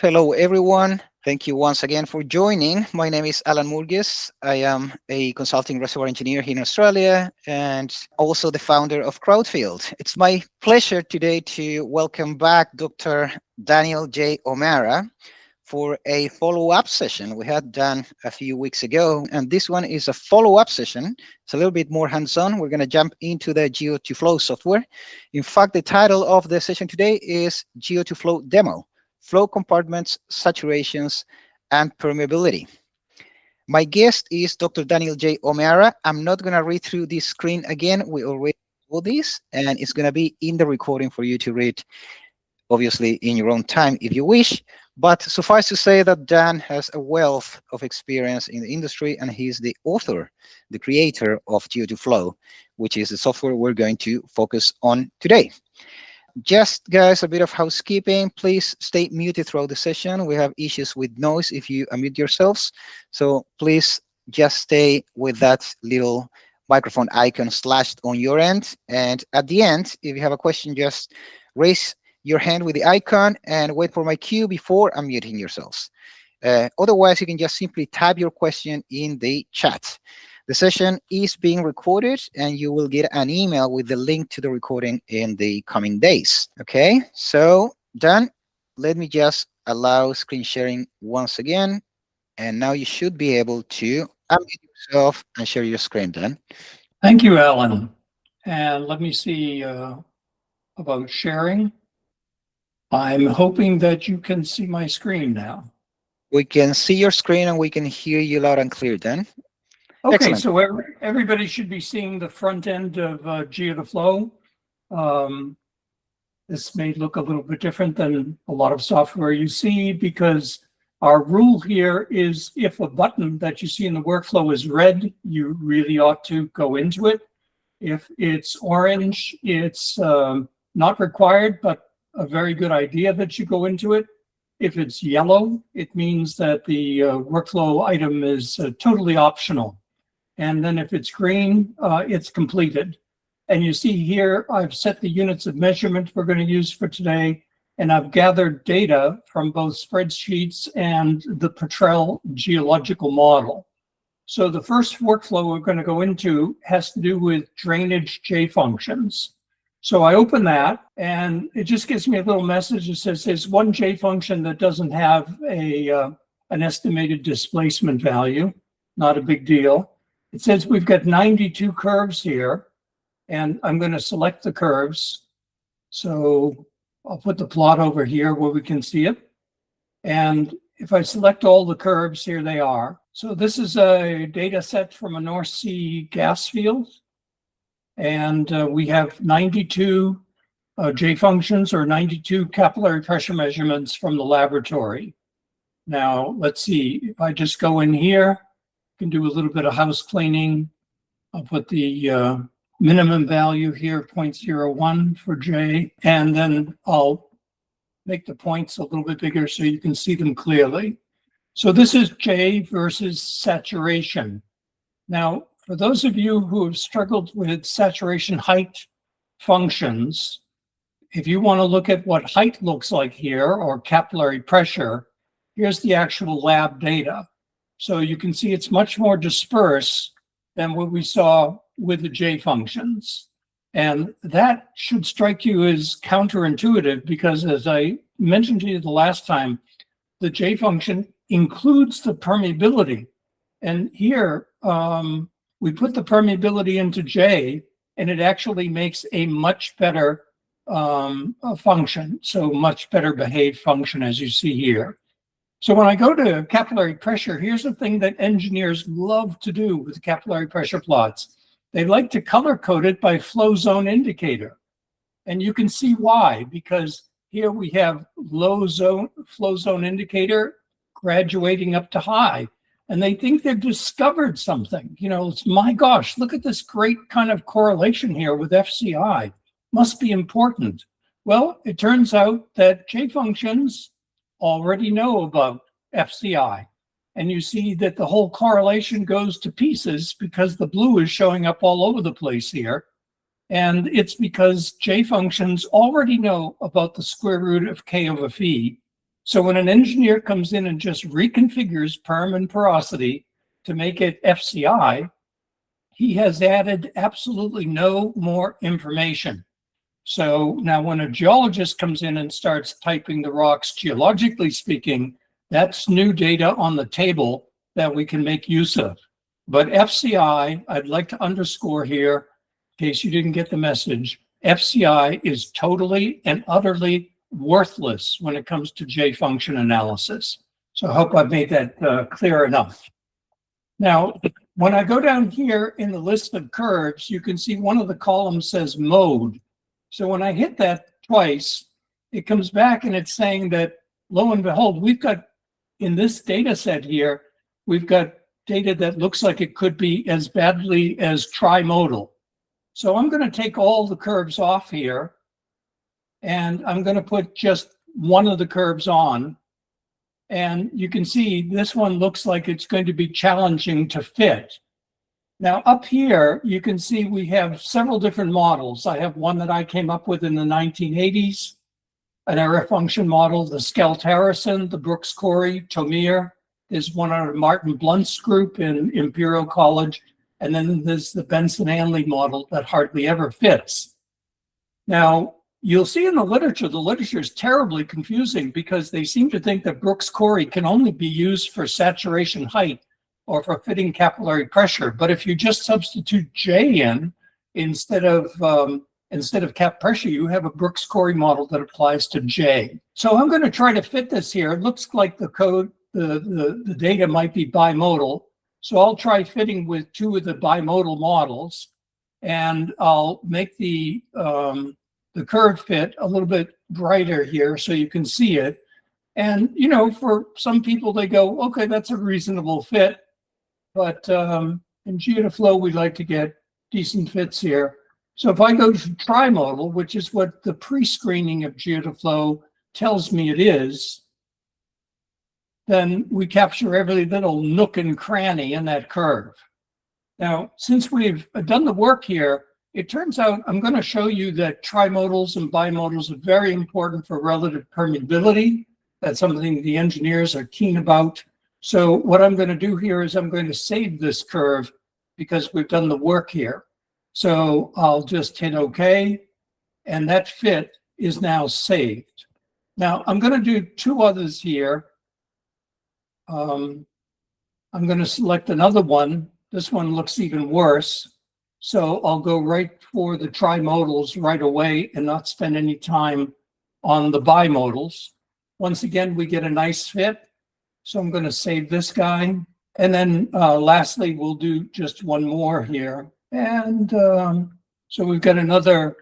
Hello, everyone. Thank you once again for joining. My name is Alan Murgis. I am a consulting reservoir engineer here in Australia and also the founder of CrowdField. It's my pleasure today to welcome back Dr. Daniel J. O'Mara for a follow-up session we had done a few weeks ago. And this one is a follow-up session. It's a little bit more hands-on. We're going to jump into the Geo2Flow software. In fact, the title of the session today is Geo2Flow Demo: Flow Compartments, Saturations, and Permeability. My guest is Dr. Daniel J. O'Mara. I'm not going to read through this screen again. We already know this, and it's going to be in the recording for you to read, obviously, in your own time if you wish. But suffice to say that Dan has a wealth of experience in the industry, and he's the author, the creator of Geo2Flow, which is the software we're going to focus on today. Just, guys, a bit of housekeeping. Please stay muted throughout the session. We have issues with noise if you unmute yourselves. So please just stay with that little microphone icon slashed on your end. And at the end, if you have a question, just raise your hand with the icon and wait for my cue before unmuting yourselves. Otherwise, you can just simply type your question in the chat. The session is being recorded, and you will get an email with the link to the recording in the coming days. Okay, so Dan, let me just allow screen sharing once again. And now you should be able to unmute yourself and share your screen, Dan. Thank you, Alan. And let me see about sharing. I'm hoping that you can see my screen now. We can see your screen and we can hear you loud and clear, Dan. Okay, Excellent. so everybody should be seeing the front end of Geo2Flow. This may look a little bit different than a lot of software you see, because our rule here is if a button that you see in the workflow is red, you really ought to go into it. If it's orange, it's not required, but a very good idea that you go into it. If it's yellow, it means that the workflow item is totally optional. And then if it's green, it's completed. And you see here, I've set the units of measurement we're going to use for today, and I've gathered data from both spreadsheets and the Petrel geological model. So the first workflow we're going to go into has to do with drainage J functions. So I open that, and it just gives me a little message that says there's one J function that doesn't have an estimated displacement value. Not a big deal. It says we've got 92 curves here, and I'm going to select the curves. So I'll put the plot over here where we can see it. And if I select all the curves, here they are. So this is a data set from a North Sea gas field. And we have 92 J functions, or 92 capillary pressure measurements from the laboratory. Now, let's see, if I just go in here, I can do a little bit of house cleaning. I'll put the minimum value here, 0.01 for J, and then I'll make the points a little bit bigger so you can see them clearly. So this is J versus saturation. Now, for those of you who have struggled with saturation height functions, if you want to look at what height looks like here, or capillary pressure, here's the actual lab data. So you can see it's much more dispersed than what we saw with the J functions. And that should strike you as counterintuitive, because as I mentioned to you the last time, the J function includes the permeability. And here, we put the permeability into J, and it actually makes a much better function, so much better behaved function, as you see here. So when I go to capillary pressure, here's the thing that engineers love to do with capillary pressure plots. They like to color code it by flow zone indicator. And you can see why, because here we have low zone, flow zone indicator graduating up to high. And they think they've discovered something. You know, it's, my gosh, look at this great kind of correlation here with FCI. Must be important. Well, it turns out that J functions already know about FCI. And you see that the whole correlation goes to pieces because the blue is showing up all over the place here. And it's because J functions already know about the square root of K over phi. So when an engineer comes in and just reconfigures perm and porosity to make it FCI, he has added absolutely no more information. So now when a geologist comes in and starts typing the rocks, geologically speaking, that's new data on the table that we can make use of. But FCI, I'd like to underscore here, in case you didn't get the message, FCI is totally and utterly worthless when it comes to J-function analysis. So I hope I've made that clear enough. Now, when I go down here in the list of curves, you can see one of the columns says mode. So when I hit that twice, it comes back and it's saying that, lo and behold, we've got, in this data set here, we've got data that looks like it could be as badly as trimodal. So I'm going to take all the curves off here, and I'm going to put just one of the curves on. And you can see this one looks like it's going to be challenging to fit. Now up here, you can see we have several different models. I have one that I came up with in the 1980s, an error function model, the Skelt-Harrison, the Brooks-Corey, Tomir. There's one out of Martin Blunt's group in Imperial College. And then there's the Benson-Hanley model that hardly ever fits. Now, you'll see in the literature is terribly confusing because they seem to think that Brooks-Corey can only be used for saturation height or for fitting capillary pressure. But if you just substitute J in instead of cap pressure, you have a Brooks-Corey model that applies to J. So I'm going to try to fit this here. It looks like the code, the data might be bimodal. So I'll try fitting with two of the bimodal models, and I'll make the curve fit a little bit brighter here so you can see it. And, you know, for some people, they go, okay, that's a reasonable fit. But in Geo2Flow, we like to get decent fits here. So if I go to trimodal, which is what the pre-screening of Geo2Flow tells me it is, then we capture every little nook and cranny in that curve. Now, since we've done the work here, it turns out I'm going to show you that trimodals and bimodals are very important for relative permeability. That's something the engineers are keen about. So what I'm going to do here is I'm going to save this curve because we've done the work here. So I'll just hit OK, and that fit is now saved. Now I'm going to do two others here. I'm going to select another one. This one looks even worse. So I'll go right for the trimodals right away and not spend any time on the bimodals. Once again, we get a nice fit. So I'm going to save this guy. And then lastly, we'll do just one more here. And so we've got another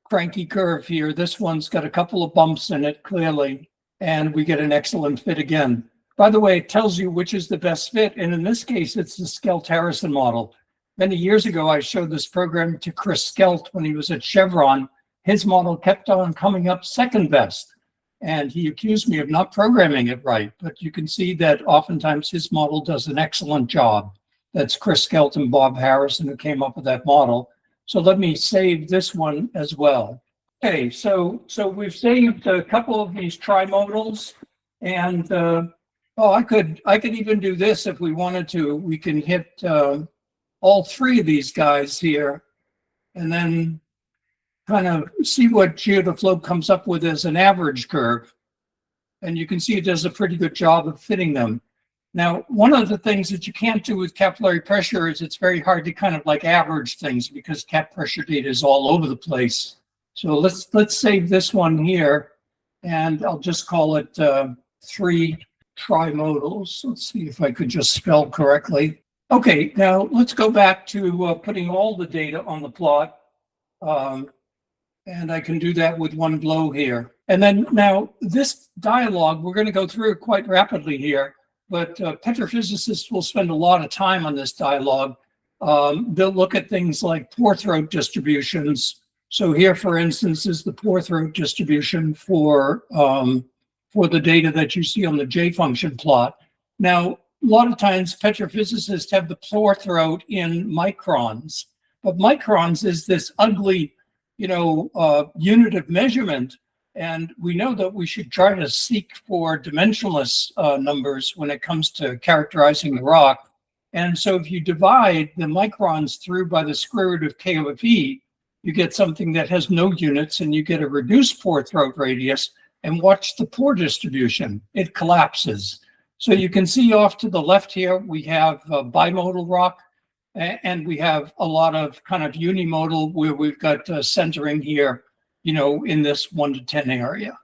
cranky curve here. This one's got a couple of bumps in it, clearly. And we get an excellent fit again. By the way, it tells you which is the best fit. And in this case, it's the Skelt-Harrison model. Many years ago, I showed this program to Chris Skelt when he was at Chevron. His model kept on coming up second best. And he accused me of not programming it right. But you can see that oftentimes his model does an excellent job. That's Chris Skelt and Bob Harrison who came up with that model. So let me save this one as well. Okay, so we've saved a couple of these trimodals. And I could even do this if we wanted to. We can hit all three of these guys here and then kind of see what Geo2Flow comes up with as an average curve. And you can see it does a pretty good job of fitting them. Now, one of the things that you can't do with capillary pressure is it's very hard to kind of like average things because cap pressure data is all over the place. So let's save this one here, and I'll just call it 3 trimodals. Let's see if I could just spell correctly. Okay, now let's go back to putting all the data on the plot. And I can do that with one blow here. And then now this dialogue, we're going to go through it quite rapidly here, but petrophysicists will spend a lot of time on this dialogue. They'll look at things like pore throat distributions. So here, for instance, is the pore throat distribution for the data that you see on the J-function plot. Now, a lot of times petrophysicists have the pore throat in microns, but microns is this ugly, unit of measurement, And we know that we should try to seek for dimensionless numbers when it comes to characterizing the rock. And so if you divide the microns through by the square root of K over V, you get something that has no units, and you get a reduced pore throat radius. And watch the pore distribution. It collapses. So you can see off to the left here, we have bimodal rock, and we have a lot of kind of unimodal where we've got centering here, you know, in this 1 to 10 area.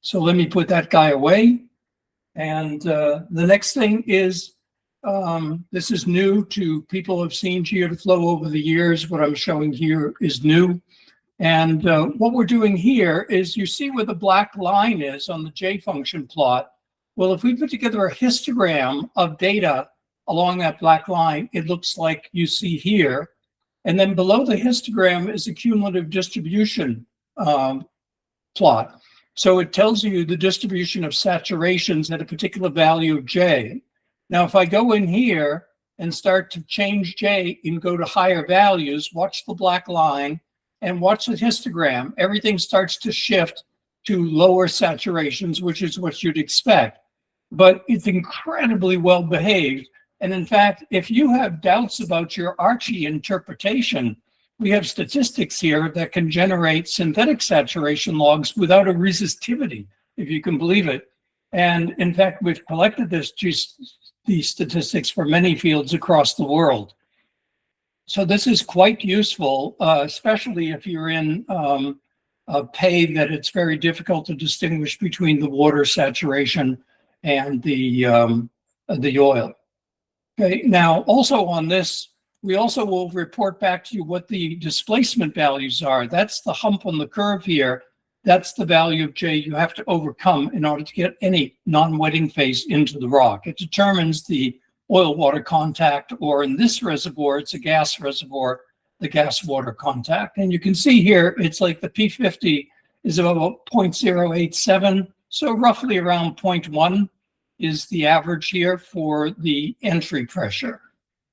So let me put that guy away. And the next thing is, this is new to people who have seen Geo2Flow over the years. What I'm showing here is new. And what we're doing here is, you see where the black line is on the J function plot. Well, if we put together a histogram of data along that black line, it looks like you see here. And then below the histogram is a cumulative distribution plot. So it tells you the distribution of saturations at a particular value of J. Now, if I go in here and start to change J and go to higher values, watch the black line, and watch the histogram. Everything starts to shift to lower saturations, which is what you'd expect. But it's incredibly well behaved. And in fact, if you have doubts about your Archie interpretation, we have statistics here that can generate synthetic saturation logs without a resistivity, if you can believe it. And in fact, we've collected these statistics for many fields across the world. So this is quite useful, especially if you're in a pay that it's very difficult to distinguish between the water saturation and the oil. Okay, now also on this, we also will report back to you what the displacement values are. That's the hump on the curve here. That's the value of J you have to overcome in order to get any non-wetting phase into the rock. It determines the oil-water contact, or in this reservoir, it's a gas reservoir, the gas-water contact. And you can see here, it's like the P50 is about 0.087, so roughly around 0.1 is the average here for the entry pressure.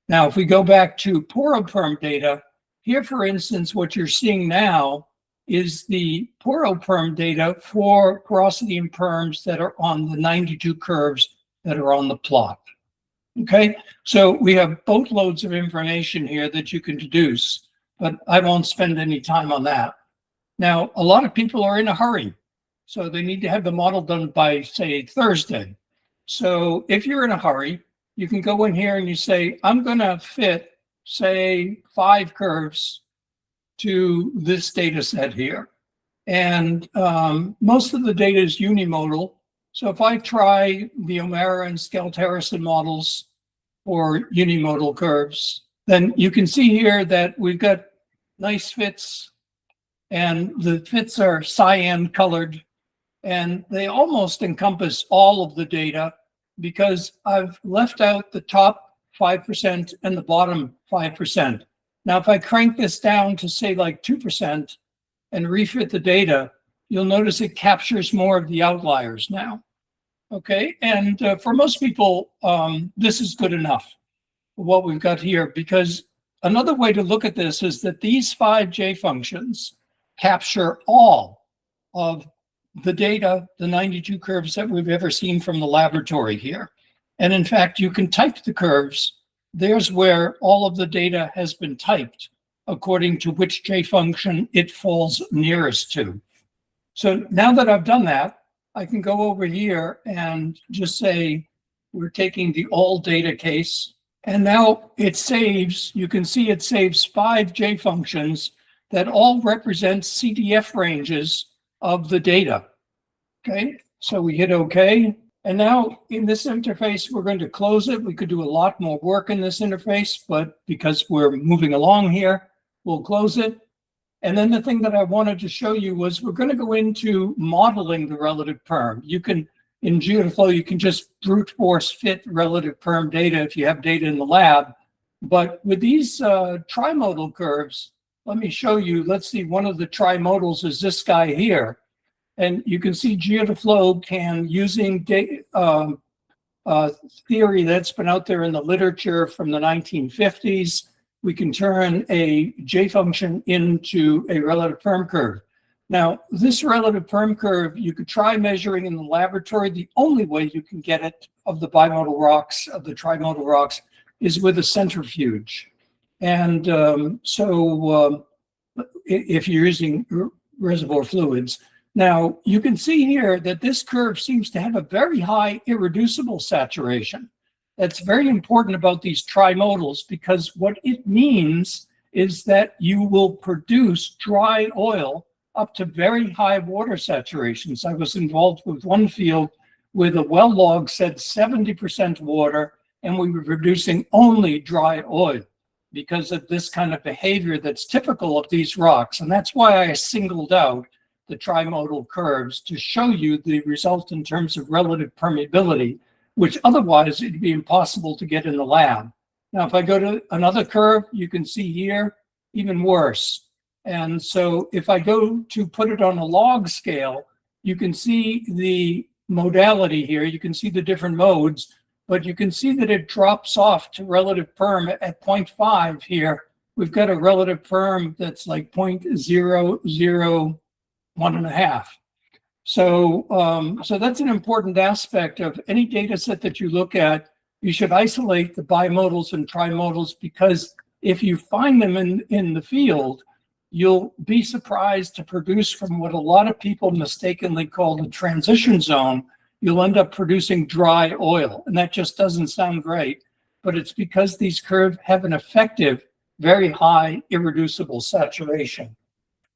Now, if we go back to Perm data, here, for instance, what you're seeing now is the Perm data for porosity and perms that are on the 92 curves that are on the plot. Okay, so we have boatloads of information here that you can deduce, but I won't spend any time on that. Now, a lot of people are in a hurry, so they need to have the model done by, say, Thursday. So if you're in a hurry, you can go in here and you say, I'm going to fit, say, 5 curves to this data set here. And most of the data is unimodal. So if I try the O'Mara and Skelterrison models for unimodal curves, then you can see here that we've got nice fits, and the fits are cyan colored, and they almost encompass all of the data because I've left out the top 5% and the bottom 5%. Now, if I crank this down to say like 2% and refit the data, you'll notice it captures more of the outliers now. Okay, and for most people, this is good enough for what we've got here, because another way to look at this is that these 5 J functions capture all of the data, the 92 curves that we've ever seen from the laboratory here. And in fact, you can type the curves. There's where all of the data has been typed according to which J function it falls nearest to. So now that I've done that, I can go over here and just say, we're taking the all data case, and now it saves, you can see it saves 5 J functions that all represent CDF ranges of the data. Okay, so we hit OK. And now in this interface, we're going to close it. We could do a lot more work in this interface, but because we're moving along here, we'll close it. And then the thing that I wanted to show you was we're going to go into modeling the relative perm. You can, in Geo2Flow, you can just brute force fit relative perm data if you have data in the lab. But with these trimodal curves, let me show you. Let's see, one of the trimodals is this guy here. And you can see Geo2Flow can, using theory that's been out there in the literature from the 1950s, we can turn a J function into a relative perm curve. Now, this relative perm curve, you could try measuring in the laboratory. The only way you can get it of the bimodal rocks, of the trimodal rocks, is with a centrifuge. And if you're using reservoir fluids. Now, you can see here that this curve seems to have a very high irreducible saturation. That's very important about these trimodals, because what it means is that you will produce dry oil up to very high water saturations. I was involved with one field where the well log said 70% water, and we were producing only dry oil because of this kind of behavior that's typical of these rocks. And that's why I singled out the trimodal curves to show you the result in terms of relative permeability, which otherwise it'd be impossible to get in the lab. Now, if I go to another curve, you can see here, even worse. And so if I go to put it on a log scale, you can see the modality here. You can see the different modes, but you can see that it drops off to relative perm at 0.5 here. We've got a relative perm that's like 0.001.5. So that's an important aspect of any data set that you look at. You should isolate the bimodals and trimodals, because if you find them in the field, you'll be surprised to produce from what a lot of people mistakenly call the transition zone. You'll end up producing dry oil, and that just doesn't sound great, but it's because these curves have an effective, very high irreducible saturation.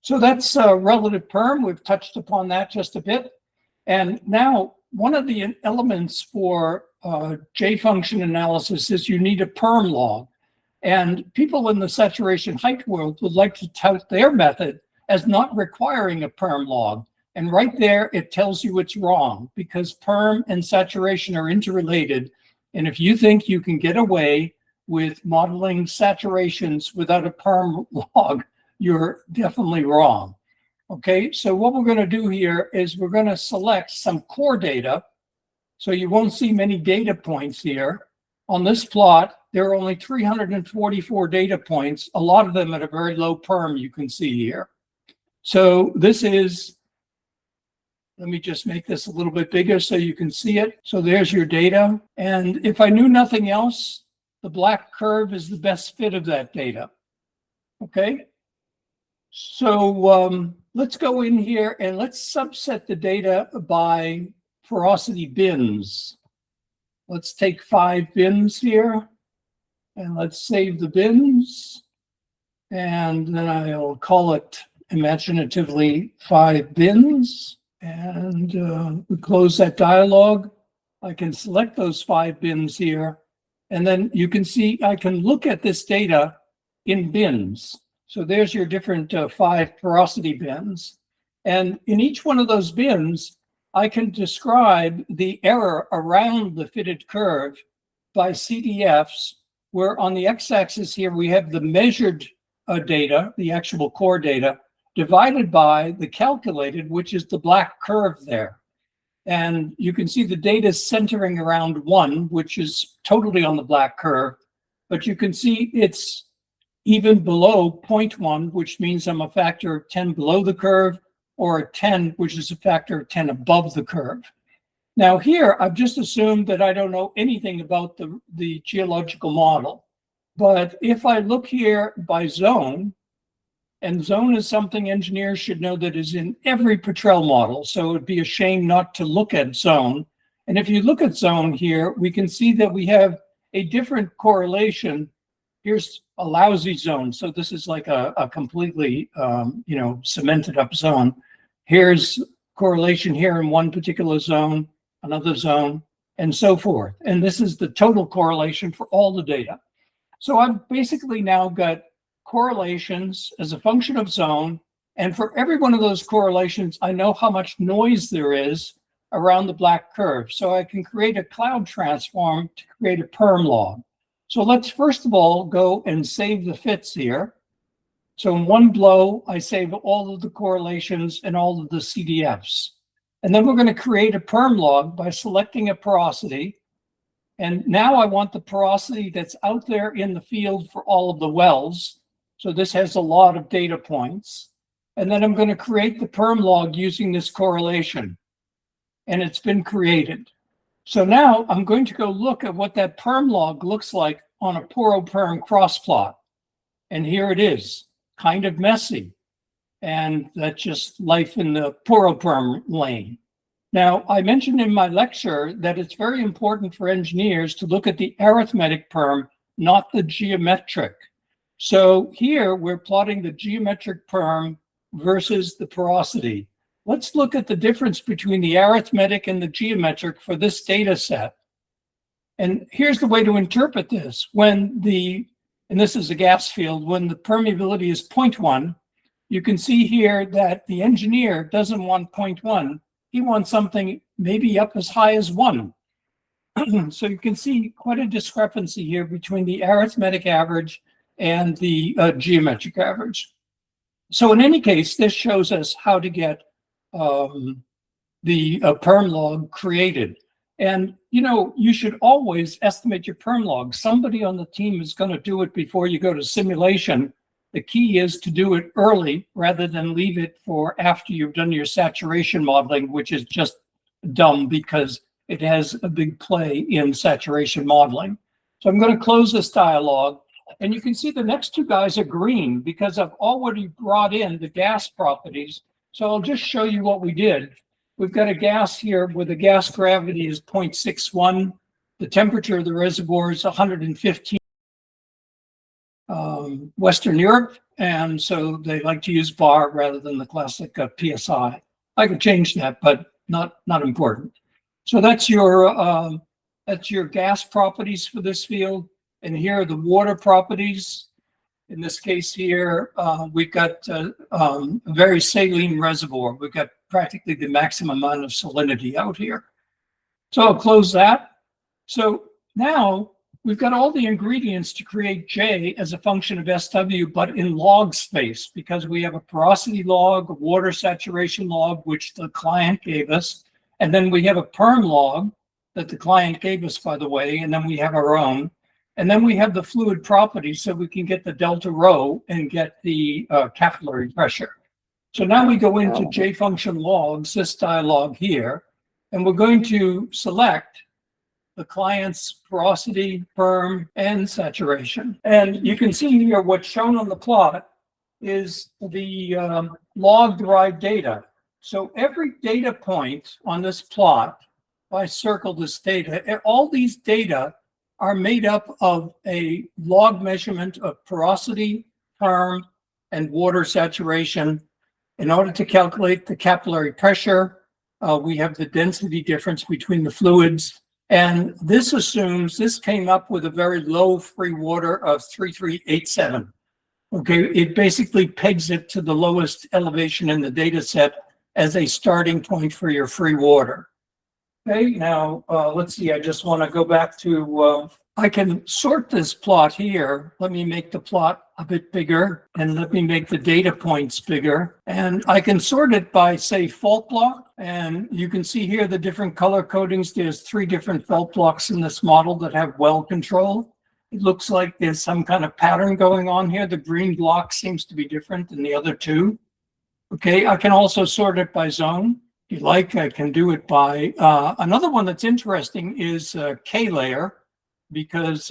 So that's relative perm. We've touched upon that just a bit. And now one of the elements for J-function analysis is you need a perm log. And people in the saturation height world would like to tout their method as not requiring a perm log. And right there, it tells you it's wrong, because perm and saturation are interrelated. And if you think you can get away with modeling saturations without a perm log, you're definitely wrong. Okay, so what we're going to do here is we're going to select some core data. So you won't see many data points here. On this plot, there are only 344 data points, a lot of them at a very low perm, you can see here. So this is, let me just make this a little bit bigger so you can see it. So there's your data. And if I knew nothing else, the black curve is the best fit of that data. Okay. So let's go in here and let's subset the data by porosity bins. Let's take 5 bins here, and let's save the bins. And then I'll call it imaginatively 5 bins. And we close that dialog. I can select those 5 bins here. And then you can see I can look at this data in bins. So there's your different 5 porosity bins. And in each one of those bins, I can describe the error around the fitted curve by CDFs, where on the x-axis here, we have the measured data, the actual core data, divided by the calculated, which is the black curve there. And you can see the data centering around 1, which is totally on the black curve, but you can see it's even below 0.1, which means I'm a factor of 10 below the curve, or a 10, which is a factor of 10 above the curve. Now here, I've just assumed that I don't know anything about the geological model. But if I look here by zone, and zone is something engineers should know that is in every Petrel model, so it would be a shame not to look at zone. And if you look at zone here, we can see that we have a different correlation. Here's a lousy zone. So this is like a completely, cemented up zone. Here's correlation here in one particular zone, another zone, and so forth. And this is the total correlation for all the data. So I've basically now got correlations as a function of zone. And for every one of those correlations, I know how much noise there is around the black curve. So I can create a cloud transform to create a perm log. So let's first of all go and save the fits here. So in one blow, I save all of the correlations and all of the CDFs. And then we're going to create a perm log by selecting a porosity. And now I want the porosity that's out there in the field for all of the wells. So this has a lot of data points. And then I'm going to create the perm log using this correlation. And it's been created. So now I'm going to go look at what that perm log looks like on a poro-perm cross plot. And here it is, kind of messy. And that's just life in the poro-perm lane. Now, I mentioned in my lecture that it's very important for engineers to look at the arithmetic perm, not the geometric. So here we're plotting the geometric perm versus the porosity. Let's look at the difference between the arithmetic and the geometric for this data set. And here's the way to interpret this. And this is a gas field, when the permeability is 0.1, you can see here that the engineer doesn't want 0.1. He wants something maybe up as high as 1. So you can see quite a discrepancy here between the arithmetic average and the geometric average. So in any case, this shows us how to get the perm log created. And, you know, you should always estimate your perm log. Somebody on the team is going to do it before you go to simulation. The key is to do it early rather than leave it for after you've done your saturation modeling, which is just dumb because it has a big play in saturation modeling. So I'm going to close this dialog. And you can see the next two guys are green because I've already brought in the gas properties. So I'll just show you what we did. We've got a gas here where the gas gravity is 0.61. The temperature of the reservoir is 115. Western Europe, and so they like to use bar rather than the classic PSI. I could change that, but not important. So that's your gas properties for this field, and here are the water properties. In this case here, we've got a very saline reservoir. We've got practically the maximum amount of salinity out here. So I'll close that. So now we've got all the ingredients to create J as a function of SW, but in log space, because we have a porosity log, a water saturation log, which the client gave us, and then we have a perm log that the client gave us, by the way, and then we have our own. And then we have the fluid properties, so we can get the delta rho and get the capillary pressure. So now we go into J function logs, this dialog here, and we're going to select the client's porosity, perm, and saturation. And you can see here what's shown on the plot is the log-derived data. So every data point on this plot, if I circle this data, all these data are made up of a log measurement of porosity, perm, and water saturation. In order to calculate the capillary pressure, we have the density difference between the fluids. And this assumes, this came up with a very low free water of 3387. Okay, it basically pegs it to the lowest elevation in the data set as a starting point for your free water. Okay, now let's see, I just want to go back to, I can sort this plot here. Let me make the plot a bit bigger and let me make the data points bigger. And I can sort it by, say, fault block. And you can see here the different color codings. There's 3 different fault blocks in this model that have well control. It looks like there's some kind of pattern going on here. The green block seems to be different than the other 2. Okay, I can also sort it by zone. If you like, I can do it by, another one that's interesting is K-layer, because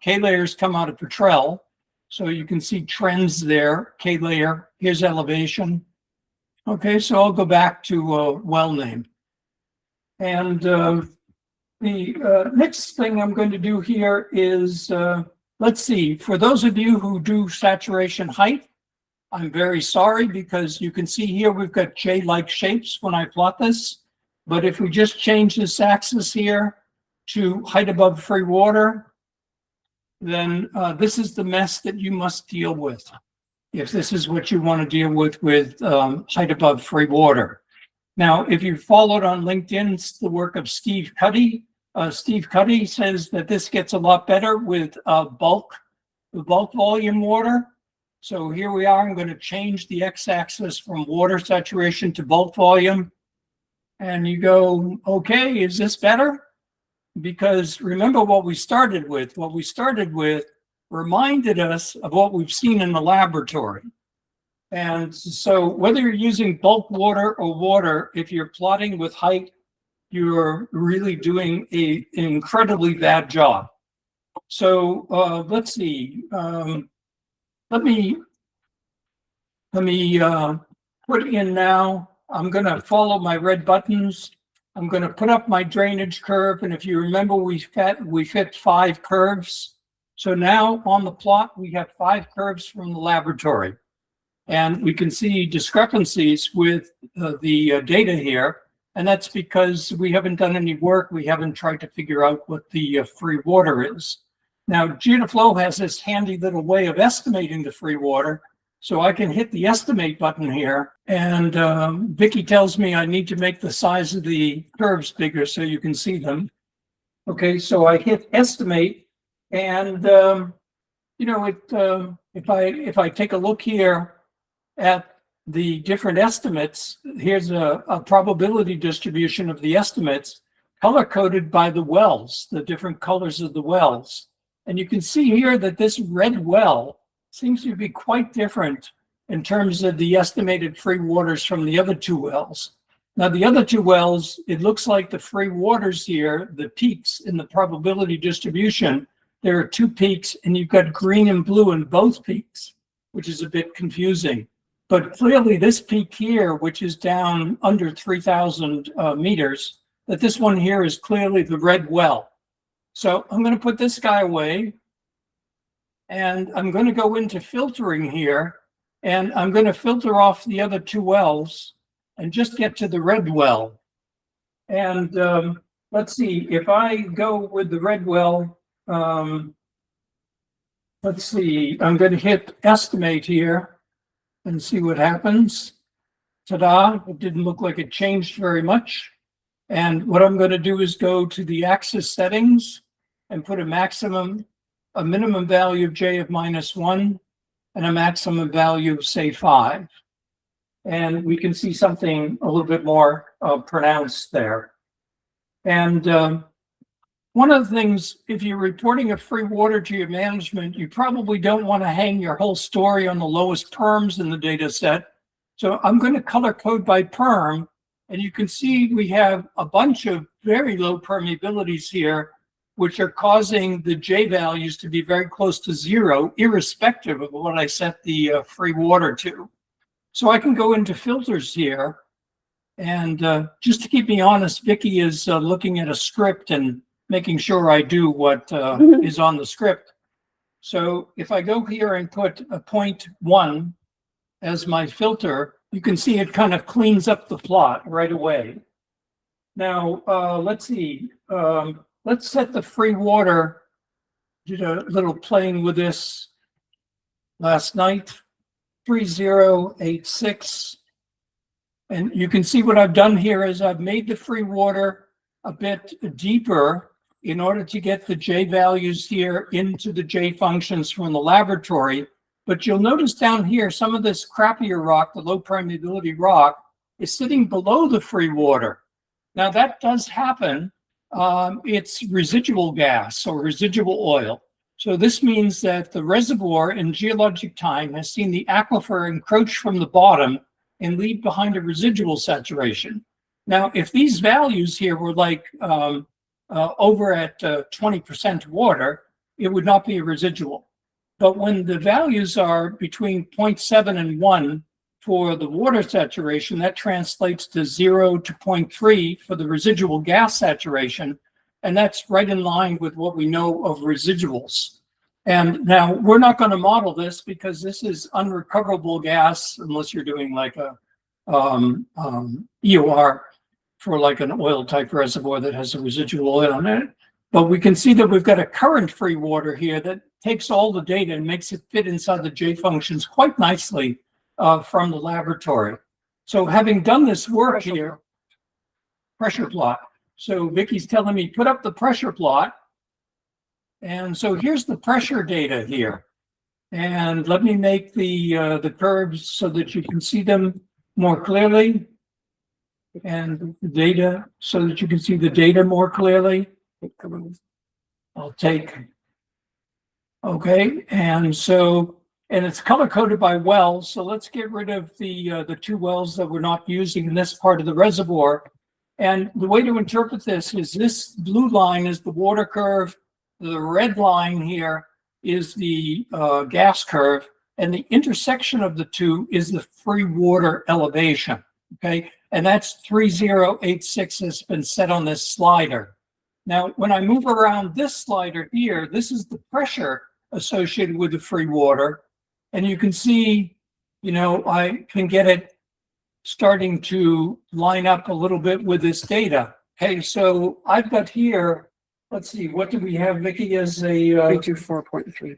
K-layers come out of Petrel. So you can see trends there, K-layer, here's elevation. Okay, so I'll go back to well name. And the next thing I'm going to do here is, let's see, for those of you who do saturation height, I'm very sorry because you can see here we've got J-like shapes when I plot this. But if we just change this axis here to height above free water, then this is the mess that you must deal with if this is what you want to deal with height above free water. Now, if you followed on LinkedIn, it's the work of Steve Cuddy. Steve Cuddy says that this gets a lot better with bulk volume water. So here we are. I'm going to change the x-axis from water saturation to bulk volume. And you go, okay, is this better? Because remember what we started with. What we started with reminded us of what we've seen in the laboratory. And so whether you're using bulk water or water, if you're plotting with height, you're really doing an incredibly bad job. So let's see. Let me put in now. I'm going to follow my red buttons. I'm going to put up my drainage curve. And if you remember, we fit 5 curves. So now on the plot, we have 5 curves from the laboratory. And we can see discrepancies with the data here. And that's because we haven't done any work. We haven't tried to figure out what the free water is. Now, Geo2Flow has this handy little way of estimating the free water. So I can hit the estimate button here. And Vicky tells me I need to make the size of the curves bigger so you can see them. Okay, so I hit estimate. And, you know, if I take a look here at the different estimates, here's a probability distribution of the estimates color-coded by the wells, the different colors of the wells. And you can see here that this red well seems to be quite different in terms of the estimated free waters from the other 2 wells. Now, the other 2 wells, it looks like the free waters here, the peaks in the probability distribution, there are 2 peaks, and you've got green and blue in both peaks, which is a bit confusing. But clearly this peak here, which is down under 3,000 meters, that this one here is clearly the red well. So I'm going to put this guy away, and I'm going to go into filtering here, and I'm going to filter off the other 2 wells and just get to the red well. And let's see, if I go with the red well, let's see, I'm going to hit estimate here and see what happens. Ta-da, it didn't look like it changed very much. And what I'm going to do is go to the axis settings and put a minimum value of J of -1 and a maximum value of, say, 5. And we can see something a little bit more pronounced there. And one of the things, if you're reporting a free water to your management, you probably don't want to hang your whole story on the lowest perms in the data set. So I'm going to color code by perm. And you can see we have a bunch of very low permeabilities here, which are causing the J values to be very close to 0, irrespective of what I set the free water to. So I can go into filters here. And just to keep me honest, Vicky is looking at a script and making sure I do what is on the script. So if I go here and put a 0.1 as my filter, you can see it kind of cleans up the plot right away. Now, let's see. Let's set the free water. Did a little playing with this last night. 3086. And you can see what I've done here is I've made the free water a bit deeper in order to get the J values here into the J functions from the laboratory. But you'll notice down here, some of this crappier rock, the low permeability rock, is sitting below the free water. Now that does happen. It's residual gas or residual oil. So this means that the reservoir in geologic time has seen the aquifer encroach from the bottom and leave behind a residual saturation. Now, if these values here were like over at 20% water, it would not be a residual. But when the values are between 0.7 and 1 for the water saturation, that translates to 0 to 0.3 for the residual gas saturation. And that's right in line with what we know of residuals. And now we're not going to model this because this is unrecoverable gas unless you're doing like a EOR for like an oil type reservoir that has a residual oil in it. But we can see that we've got a current free water here that takes all the data and makes it fit inside the J functions quite nicely from the laboratory. So having done this work here, pressure plot. So Vicky's telling me, put up the pressure plot. And so here's the pressure data here. And let me make the curves so that you can see them more clearly. And the data so that you can see the data more clearly. I'll take, okay. And so and it's color coded by wells. So let's get rid of the two wells that we're not using in this part of the reservoir. And the way to interpret this is this blue line is the water curve. The red line here is the gas curve. And the intersection of the two is the free water elevation. Okay. And that's 3086 has been set on this slider. Now, when I move around this slider here, this is the pressure associated with the free water. And you can see, you know, I can get it starting to line up a little bit with this data. Okay, so I've got here, let's see, what do we have, Vicky, as a 324.3.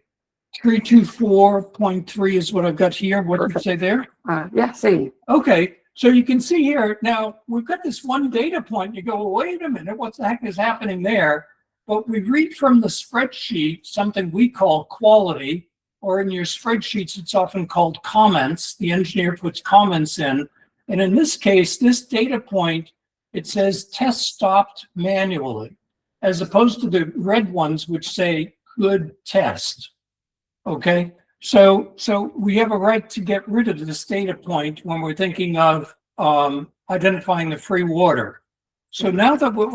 324.3 is what I've got here. What did you say there? Yeah, same. Okay, so you can see here, now we've got this one data point. You go, well, wait a minute, what the heck is happening there? But we read from the spreadsheet something we call quality, or in your spreadsheets, it's often called comments. The engineer puts comments in. And in this case, this data point, it says test stopped manually, as opposed to the red ones, which say good test. Okay, so we have a right to get rid of this data point when we're thinking of identifying the free water. So now that what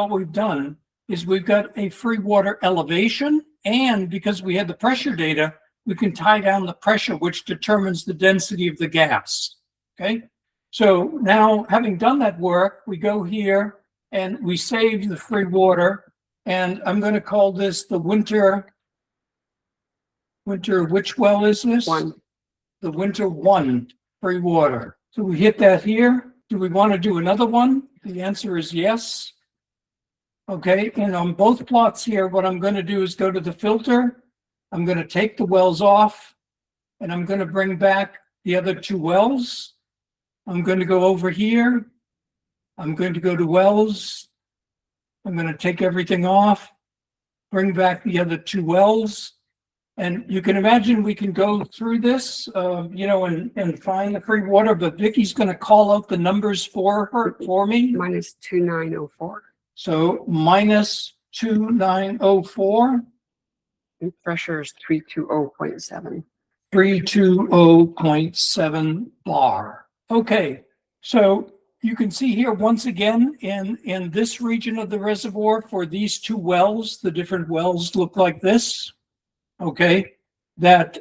we've done is we've got a free water elevation, and because we had the pressure data, we can tie down the pressure, which determines the density of the gas. Okay, so now having done that work, we go here and we save the free water, and I'm going to call this the winter, which well is this? One. The winter 1 free water. So we hit that here. Do we want to do another one? The answer is yes. Okay, and on both plots here, what I'm going to do is go to the filter. I'm going to take the wells off, and I'm going to bring back the other two wells. I'm going to go over here. I'm going to go to wells. I'm going to take everything off, bring back the other two wells. And you can imagine we can go through this, you know, and find the free water, but Vicky's going to call out the numbers for me. Minus 2904. So minus 2904. And pressure is 320.7. 320.7 bar. Okay, so you can see here once again in this region of the reservoir for these two wells, the different wells look like this. Okay, that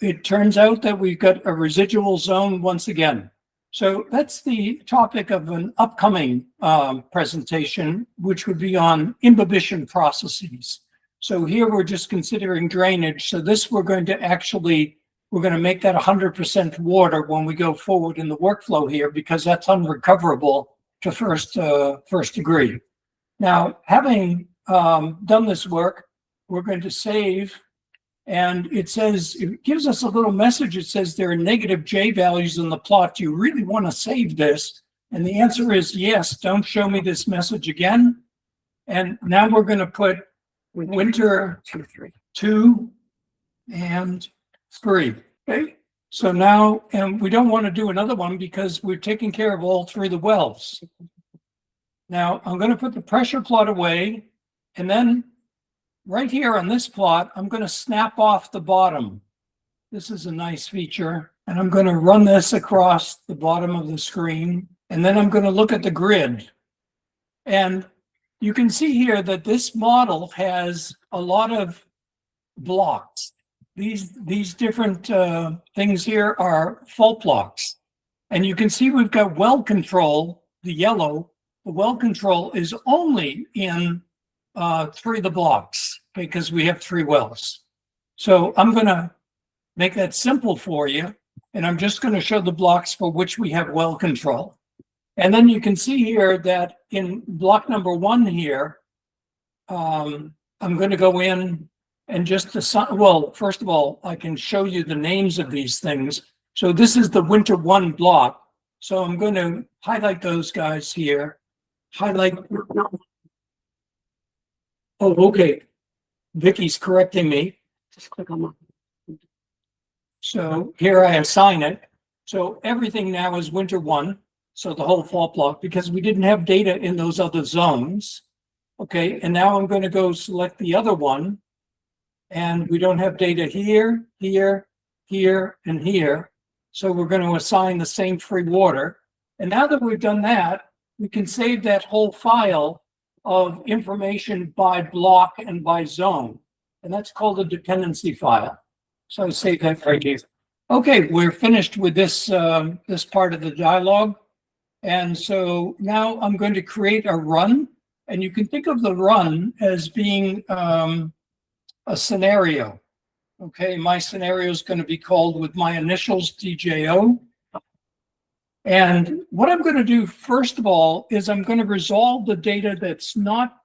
it turns out that we've got a residual zone once again. So that's the topic of an upcoming presentation, which would be on imbibition processes. So here we're just considering drainage. So this we're going to make that 100% water when we go forward in the workflow here, because that's unrecoverable to first degree. Now, having done this work, we're going to save, and it says, it gives us a little message. It says there are negative J values in the plot. Do you really want to save this? And the answer is yes. Don't show me this message again. And now we're going to put winter 2 and 3. Okay. So now, and we don't want to do another one because we're taking care of all three of the wells. Now I'm going to put the pressure plot away, and then right here on this plot, I'm going to snap off the bottom. This is a nice feature. And I'm going to run this across the bottom of the screen. And then I'm going to look at the grid. And you can see here that this model has a lot of blocks. These different things here are fault blocks. And you can see we've got well control, the yellow. The well control is only in 3 of the blocks because we have 3 wells. So I'm going to make that simple for you, and I'm just going to show the blocks for which we have well control. And then you can see here that in block number 1 here, I'm going to go in and just assign, well, first of all, I can show you the names of these things. So this is the winter 1 block. So I'm going to highlight those guys here. Highlight. Oh, okay. Vicky's correcting me. Just click on that. So here I assign it. So everything now is winter 1. So the whole fault block, because we didn't have data in those other zones. Okay, and now I'm going to go select the other one. and we don't have data here, here, here, and here. So we're going to assign the same free water. And now that we've done that, we can save that whole file of information by block and by zone. And that's called a dependency file. So save that right here. Okay, we're finished with this, this part of the dialogue. And so now I'm going to create a run. And you can think of the run as being a scenario. Okay, my scenario is going to be called with my initials DJO. And what I'm going to do, first of all, is I'm going to resolve the data that's not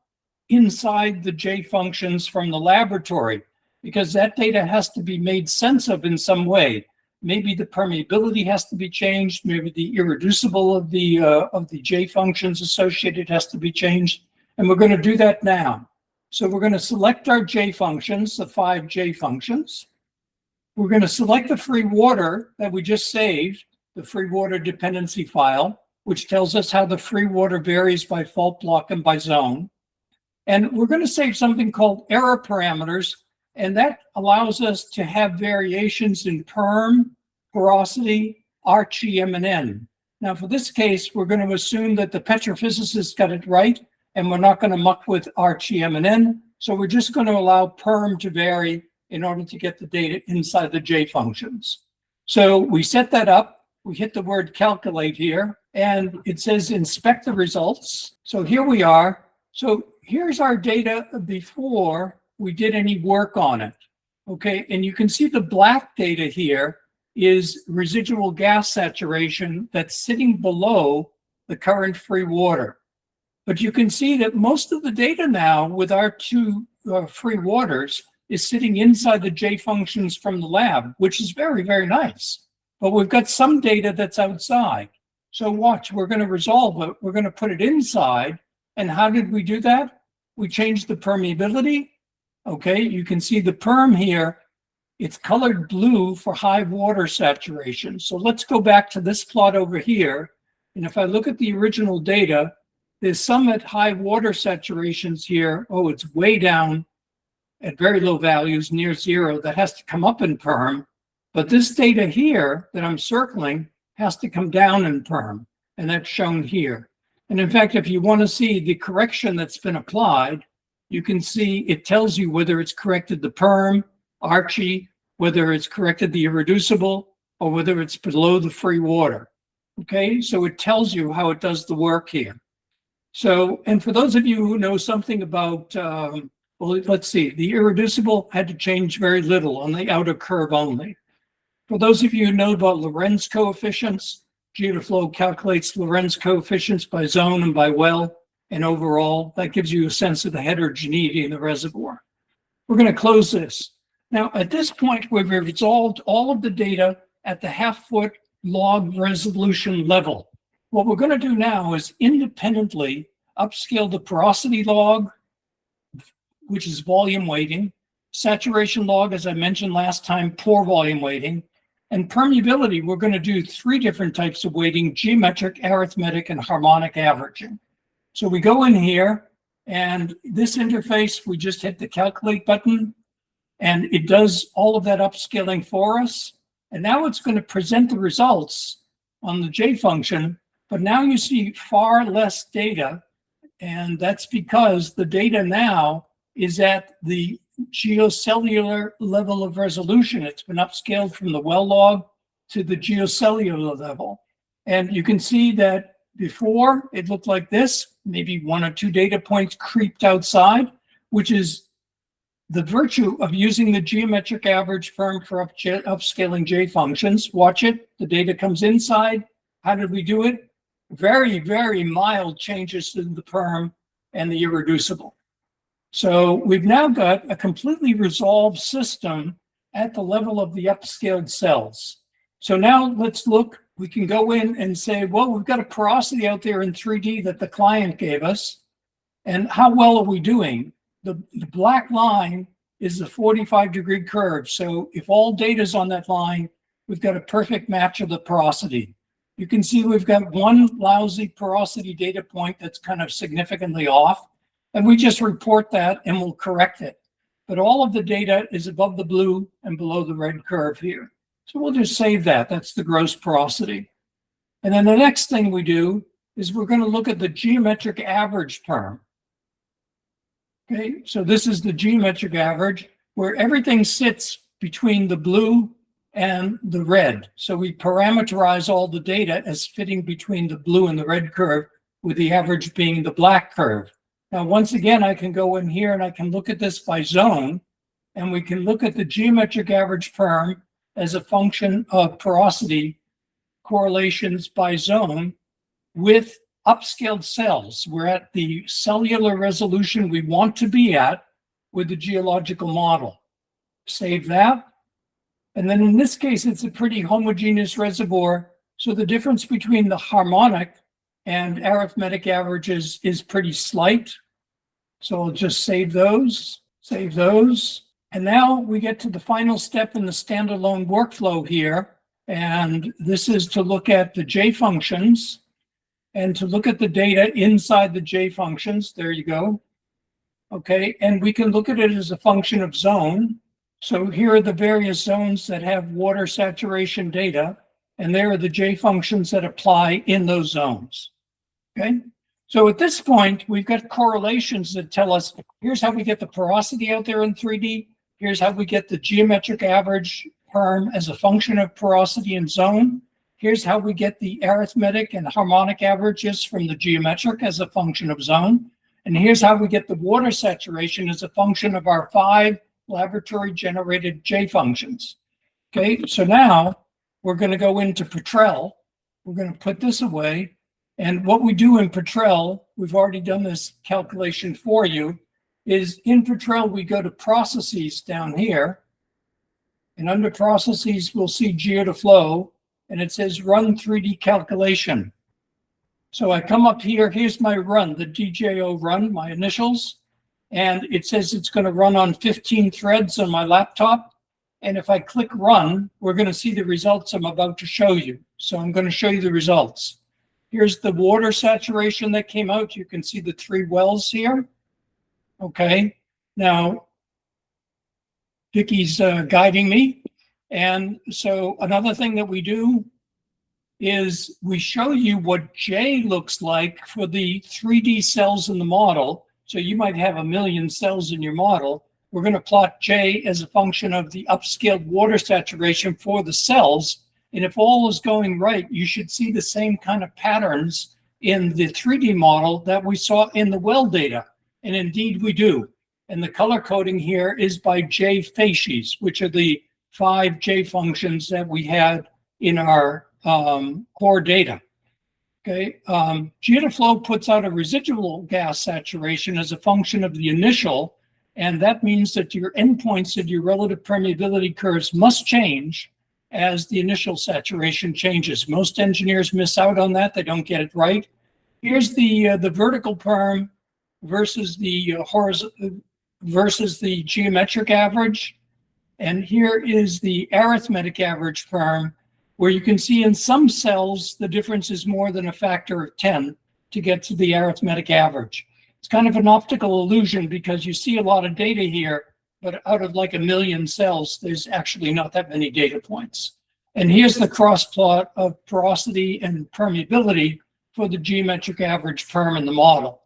inside the J functions from the laboratory, because that data has to be made sense of in some way. Maybe the permeability has to be changed. Maybe the irreducible of the J functions associated has to be changed. And we're going to do that now. So we're going to select our J functions, the 5 J functions. We're going to select the free water that we just saved, the free water dependency file, which tells us how the free water varies by fault block and by zone. And we're going to save something called error parameters, and that allows us to have variations in Perm, porosity, Archie, M, and N. Now, for this case, we're going to assume that the petrophysicist got it right, and we're not going to muck with Archie, M, and N. So we're just going to allow Perm to vary in order to get the data inside the J functions. So we set that up. We hit the word calculate here, and it says inspect the results. So here we are. So here's our data before we did any work on it. Okay, and you can see the black data here is residual gas saturation that's sitting below the current free water. But you can see that most of the data now with our 2 free waters is sitting inside the J functions from the lab, which is very, very nice. But we've got some data that's outside. So watch, we're going to resolve it. We're going to put it inside. And how did we do that? We changed the permeability. Okay, you can see the perm here. It's colored blue for high water saturation. So let's go back to this plot over here. And if I look at the original data, there's some at high water saturations here. Oh, it's way down at very low values, near 0. That has to come up in Perm. But this data here that I'm circling has to come down in Perm. And that's shown here. And in fact, if you want to see the correction that's been applied, you can see it tells you whether it's corrected the Perm, Archie, whether it's corrected the irreducible, or whether it's below the free water. Okay, so it tells you how it does the work here. So, and for those of you who know something about, well, let's see, the irreducible had to change very little on the outer curve only. For those of you who know about Lorentz coefficients, Geo2Flow calculates Lorentz coefficients by zone and by well, and overall, that gives you a sense of the heterogeneity in the reservoir. We're going to close this. Now, at this point, we've resolved all of the data at the half-foot log resolution level. What we're going to do now is independently upscale the porosity log, which is volume weighting, saturation log, as I mentioned last time, pore volume weighting, and permeability. We're going to do 3 different types of weighting: geometric, arithmetic, and harmonic averaging. So we go in here, and this interface, we just hit the calculate button, and it does all of that upscaling for us. And now it's going to present the results on the J function, but now you see far less data, and that's because the data now is at the geocellular level of resolution. It's been upscaled from the well log to the geocellular level. And you can see that before it looked like this, maybe 1 or 2 data points creeped outside, which is the virtue of using the geometric average firm for upscaling J functions. Watch it, the data comes inside. How did we do it? Very, very mild changes in the Perm and the irreducible. So we've now got a completely resolved system at the level of the upscaled cells. So now let's look, we can go in and say, well, we've got a porosity out there in 3D that the client gave us. And how well are we doing? The black line is the 45-degree curve. So if all data is on that line, we've got a perfect match of the porosity. You can see we've got 1 lousy porosity data point that's kind of significantly off. And we just report that and we'll correct it. but all of the data is above the blue and below the red curve here. So we'll just save that. That's the gross porosity. And then the next thing we do is we're going to look at the geometric average perm. Okay, so this is the geometric average where everything sits between the blue and the red. So we parameterize all the data as fitting between the blue and the red curve, with the average being the black curve. Now, once again, I can go in here and I can look at this by zone, and we can look at the geometric average perm as a function of porosity correlations by zone with upscaled cells. We're at the cellular resolution we want to be at with the geological model. Save that. And then in this case, it's a pretty homogeneous reservoir. So the difference between the harmonic and arithmetic averages is pretty slight. So I'll just save those. And now we get to the final step in the standalone workflow here. And this is to look at the J functions and to look at the data inside the J functions. There you go. Okay, and we can look at it as a function of zone. So here are the various zones that have water saturation data, and there are the J functions that apply in those zones. Okay, so at this point, we've got correlations that tell us, here's how we get the porosity out there in 3D. Here's how we get the geometric average perm as a function of porosity and zone. Here's how we get the arithmetic and harmonic averages from the geometric as a function of zone. And here's how we get the water saturation as a function of our 5 laboratory generated J functions. Okay, so now we're going to go into Petrel. We're going to put this away. And what we do in Petrel, we've already done this calculation for you, is in Petrel we go to processes down here. And under processes, we'll see Geo2Flow, and it says run 3D calculation. So I come up here, here's my run, the DJO run, my initials. And it says it's going to run on 15 threads on my laptop. And if I click run, we're going to see the results I'm about to show you. So I'm going to show you the results. Here's the water saturation that came out. You can see the 3 wells here. Okay, now Vicky's guiding me. And so another thing that we do is we show you what J looks like for the 3D cells in the model. So you might have 1 million cells in your model. We're going to plot J as a function of the upscaled water saturation for the cells. And if all is going right, you should see the same kind of patterns in the 3D model that we saw in the well data. And indeed we do. And the color coding here is by J facies, which are the 5 J functions that we had in our core data. Okay, Geo2Flow puts out a residual gas saturation as a function of the initial, and that means that your endpoints of your relative permeability curves must change as the initial saturation changes. Most engineers miss out on that. They don't get it right. Here's the vertical perm versus the horizontal versus the geometric average. And here is the arithmetic average perm, where you can see in some cells, the difference is more than a factor of 10 to get to the arithmetic average. It's kind of an optical illusion because you see a lot of data here, but out of like 1 million cells, there's actually not that many data points. And here's the cross plot of porosity and permeability for the geometric average perm in the model.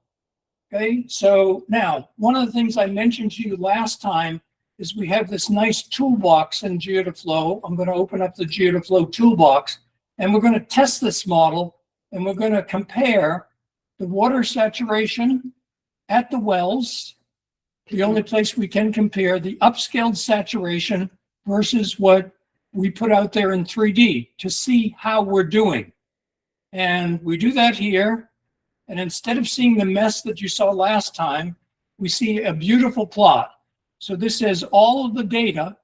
Okay, so now, one of the things I mentioned to you last time is we have this nice toolbox in Geo2Flow. I'm going to open up the Geo2Flow toolbox, and we're going to test this model, and we're going to compare the water saturation at the wells, the only place we can compare the upscaled saturation versus what we put out there in 3D to see how we're doing. And we do that here. And instead of seeing the mess that you saw last time, we see a beautiful plot. So this says all of the data,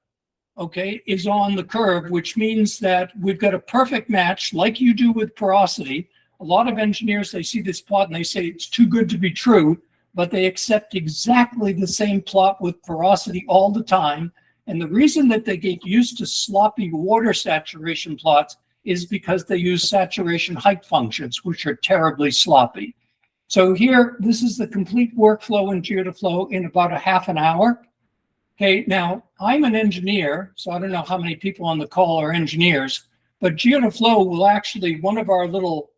okay, is on the curve, which means that we've got a perfect match like you do with porosity. A lot of engineers, they see this plot and they say it's too good to be true, but they accept exactly the same plot with porosity all the time. And the reason that they get used to sloppy water saturation plots is because they use saturation height functions, which are terribly sloppy. So here, this is the complete workflow in Geo2Flow in about a half an hour. Okay, now I'm an engineer, so I don't know how many people on the call are engineers, but Geo2Flow will actually, one of our little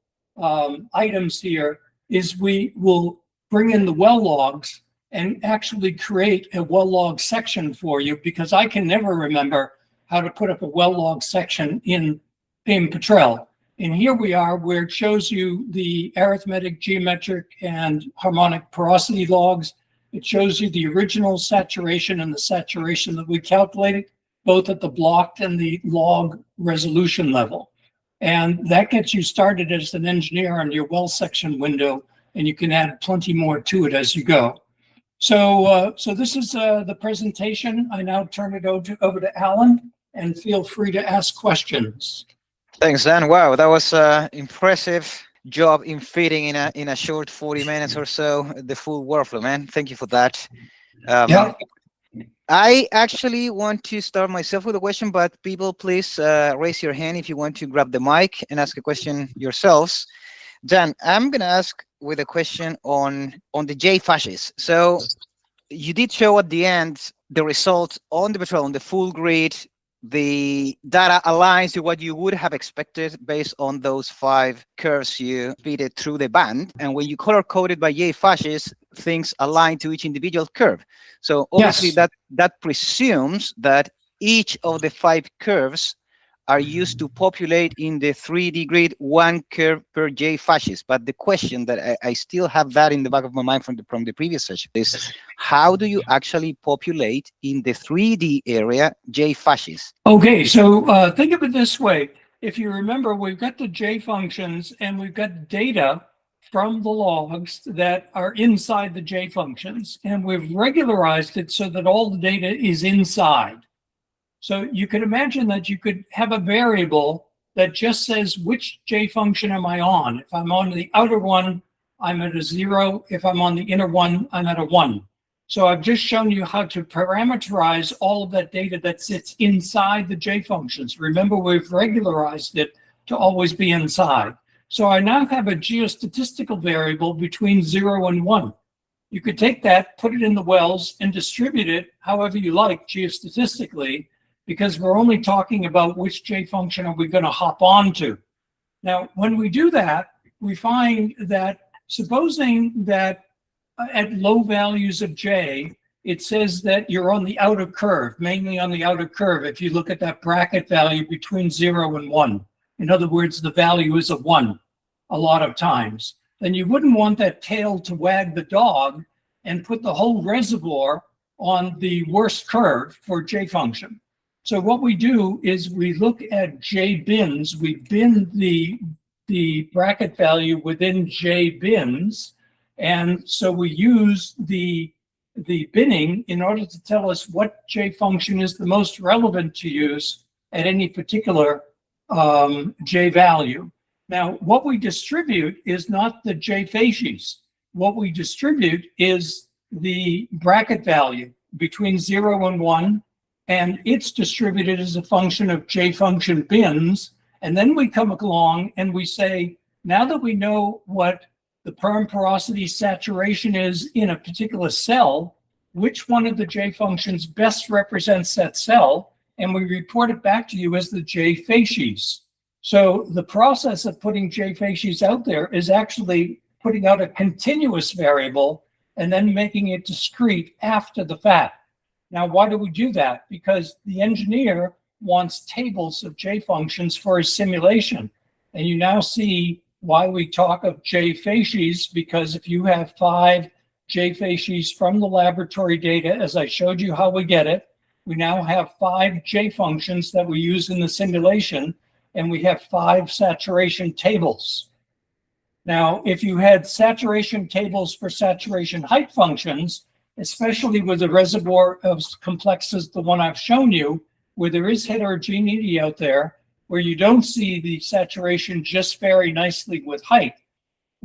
items here is we will bring in the well logs and actually create a well log section for you, because I can never remember how to put up a well log section in Petrel. And here we are, where it shows you the arithmetic, geometric, and harmonic porosity logs. It shows you the original saturation and the saturation that we calculated, both at the block and the log resolution level. And that gets you started as an engineer on your well section window, and you can add plenty more to it as you go. So this is the presentation. I now turn it over to Alan, and feel free to ask questions. Thanks, Dan. Wow, that was an impressive job in fitting in a short 40 minutes or so the full workflow, man. Thank you for that. Yeah. I actually want to start myself with a question, but people, please raise your hand if you want to grab the mic and ask a question yourselves. Dan, I'm going to ask with a question on the J fasces. So you did show at the end the result on the Petrel, on the full grid. The data aligns to what you would have expected based on those 5 curves you fitted through the band. And when you color coded by J fasces, things align to each individual curve. So obviously Yes. that presumes that each of the 5 curves are used to populate in the 3D grid 1 curve per J fasces. But the question that I still have that in the back of my mind from the previous session is, how do you actually populate in the 3D area J fasces? Okay, so think of it this way. If you remember, we've got the J functions and we've got data from the logs that are inside the J functions, and we've regularized it so that all the data is inside. So you could imagine that you could have a variable that just says, which J function am I on? If I'm on the outer one, I'm at a 0. If I'm on the inner one, I'm at a 1. So I've just shown you how to parameterize all of that data that sits inside the J functions. Remember, we've regularized it to always be inside. So I now have a geostatistical variable between 0 and 1. You could take that, put it in the wells, and distribute it however you like geostatistically, because we're only talking about which J function are we going to hop onto. Now, when we do that, we find that supposing that at low values of J, it says that you're on the outer curve, mainly on the outer curve. If you look at that bracket value between 0 and 1, in other words, the value is a 1 a lot of times, then you wouldn't want that tail to wag the dog and put the whole reservoir on the worst curve for J function. So what we do is we look at J bins, we bin the bracket value within J bins, and so we use the binning in order to tell us what J function is the most relevant to use at any particular J value. Now, what we distribute is not the J facies. What we distribute is the bracket value between 0 and 1, and it's distributed as a function of J function bins. And then we come along and we say, now that we know what the perm porosity saturation is in a particular cell, which one of the J functions best represents that cell? And we report it back to you as the J facies. So the process of putting J facies out there is actually putting out a continuous variable and then making it discrete after the fact. Now, why do we do that? Because the engineer wants tables of J functions for his simulation. And you now see why we talk of J facies, because if you have 5 J facies from the laboratory data, as I showed you how we get it, we now have 5 J functions that we use in the simulation, and we have 5 saturation tables. Now, if you had saturation tables for saturation height functions, especially with a reservoir as complex as the one I've shown you, where there is heterogeneity out there, where you don't see the saturation just very nicely with height.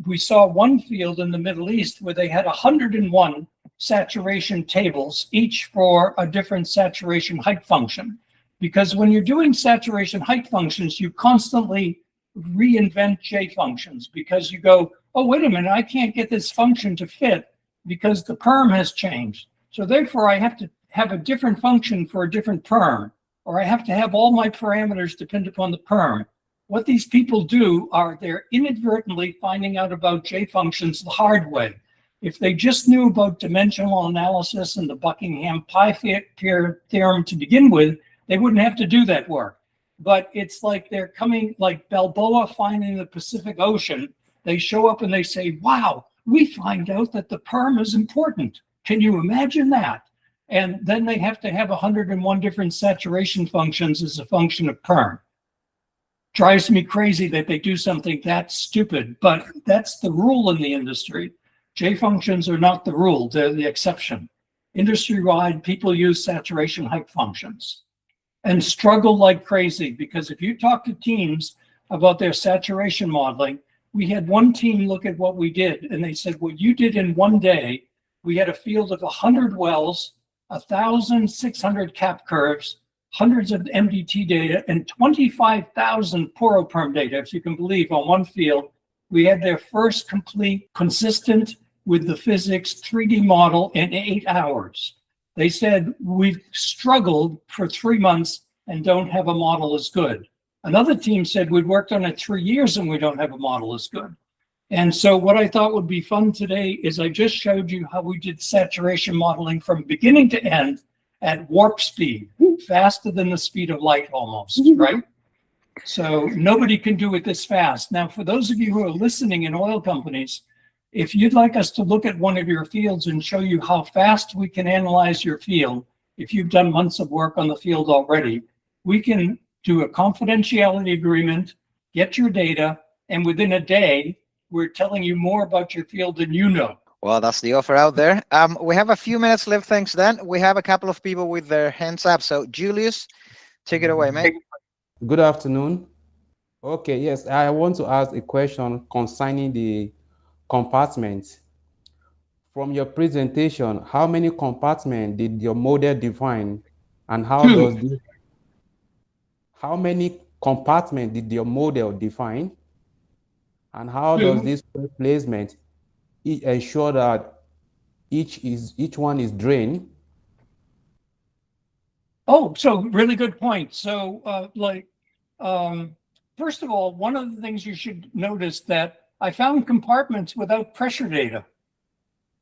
We saw one field in the Middle East where they had 101 saturation tables, each for a different saturation height function. Because when you're doing saturation height functions, you constantly reinvent J functions, because you go, oh, wait a minute, I can't get this function to fit because the perm has changed. So therefore, I have to have a different function for a different perm, or I have to have all my parameters depend upon the perm. What these people do are they're inadvertently finding out about J functions the hard way. If they just knew about dimensional analysis and the Buckingham pi theorem to begin with, they wouldn't have to do that work. But it's like they're coming like Balboa finding the Pacific Ocean. They show up and they say, wow, we find out that the perm is important. Can you imagine that? And then they have to have 101 different saturation functions as a function of perm. Drives me crazy that they do something that stupid, but that's the rule in the industry. J functions are not the rule, they're the exception. Industry-wide, people use saturation height functions and struggle like crazy, because if you talk to teams about their saturation modeling, we had one team look at what we did, and they said, what you did in one day, we had a field of 100 wells, 1,600 cap curves, hundreds of MDT data, and 25,000 poroperm data, if you can believe, on one field. We had their first complete, consistent with the physics 3D model in 8 hours. They said, we've struggled for 3 months and don't have a model as good. Another team said, we've worked on it 3 years and we don't have a model as good. And so what I thought would be fun today is I just showed you how we did saturation modeling from beginning to end at warp speed, faster than the speed of light almost, right? So nobody can do it this fast. Now, for those of you who are listening in oil companies, if you'd like us to look at one of your fields and show you how fast we can analyze your field, if you've done months of work on the field already, we can do a confidentiality agreement, get your data, and within a day, we're telling you more about your field than you know. Well, that's the offer out there. We have a few minutes left, thanks, Dan. We have a couple of people with their hands up. So, Julius, take it away, mate. Good afternoon. Okay, yes, I want to ask a question concerning the compartments. From your presentation, how many compartments did your model define, and how does this? How many compartments did your model define, and how does this placement ensure that each one is drained? Oh, so really good point. So first of all, one of the things you should notice that I found compartments without pressure data.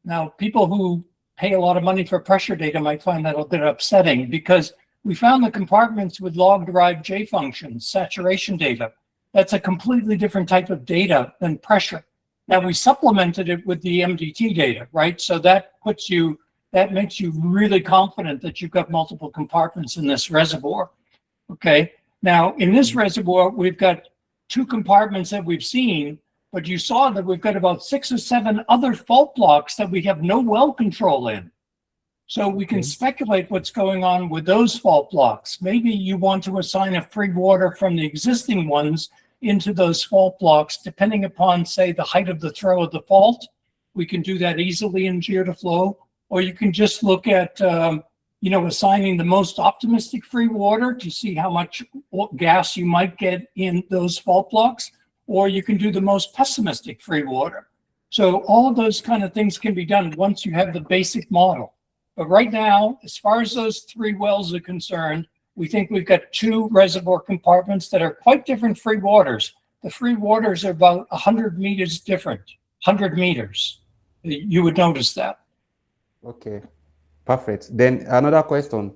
Now, people who pay a lot of money for pressure data might find that a bit upsetting, because we found the compartments with log-derived J functions, saturation data. That's a completely different type of data than pressure. Now, we supplemented it with the MDT data, right? So that makes you really confident that you've got multiple compartments in this reservoir, okay? Now, in this reservoir, we've got 2 compartments that we've seen, but you saw that we've got about 6 or 7 other fault blocks that we have no well control in. So we can speculate what's going on with those fault blocks. Maybe you want to assign a free water from the existing ones into those fault blocks, depending upon, say, the height of the throw of the fault. We can do that easily in Geo2Flow. Or you can just look at, assigning the most optimistic free water to see how much gas you might get in those fault blocks. Or you can do the most pessimistic free water. So all of those kind of things can be done once you have the basic model. But right now, as far as those 3 wells are concerned, we think we've got 2 reservoir compartments that are quite different free waters. The free waters are about 100 meters different, 100 meters. You would notice that. Okay, perfect. Then another question.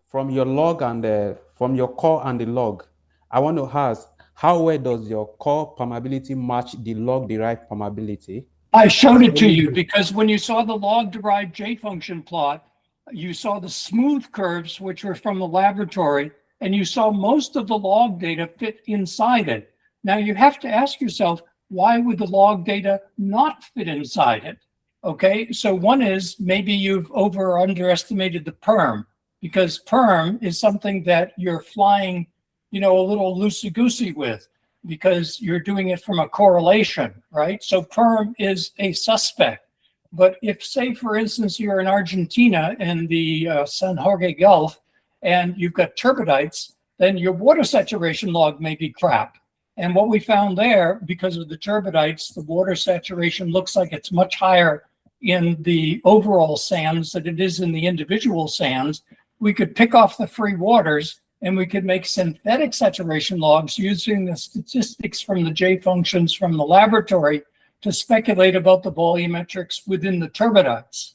From your log and from your core and the log, I want to ask, how well does your core permeability match the log-derived permeability? I showed it to you because when you saw the log-derived J function plot, you saw the smooth curves, which were from the laboratory, and you saw most of the log data fit inside it. Now you have to ask yourself, why would the log data not fit inside it? Okay, so one is maybe you've over or underestimated the perm, because perm is something that you're flying, a little loosey-goosey with, because you're doing it from a correlation, right? So perm is a suspect. But if, say, for instance, you're in Argentina in the San Jorge Gulf and you've got turbidites, then your water saturation log may be crap. And what we found there, because of the turbidites, the water saturation looks like it's much higher in the overall sands than it is in the individual sands, we could pick off the free waters and we could make synthetic saturation logs using the statistics from the J functions from the laboratory to speculate about the volumetrics within the turbidites.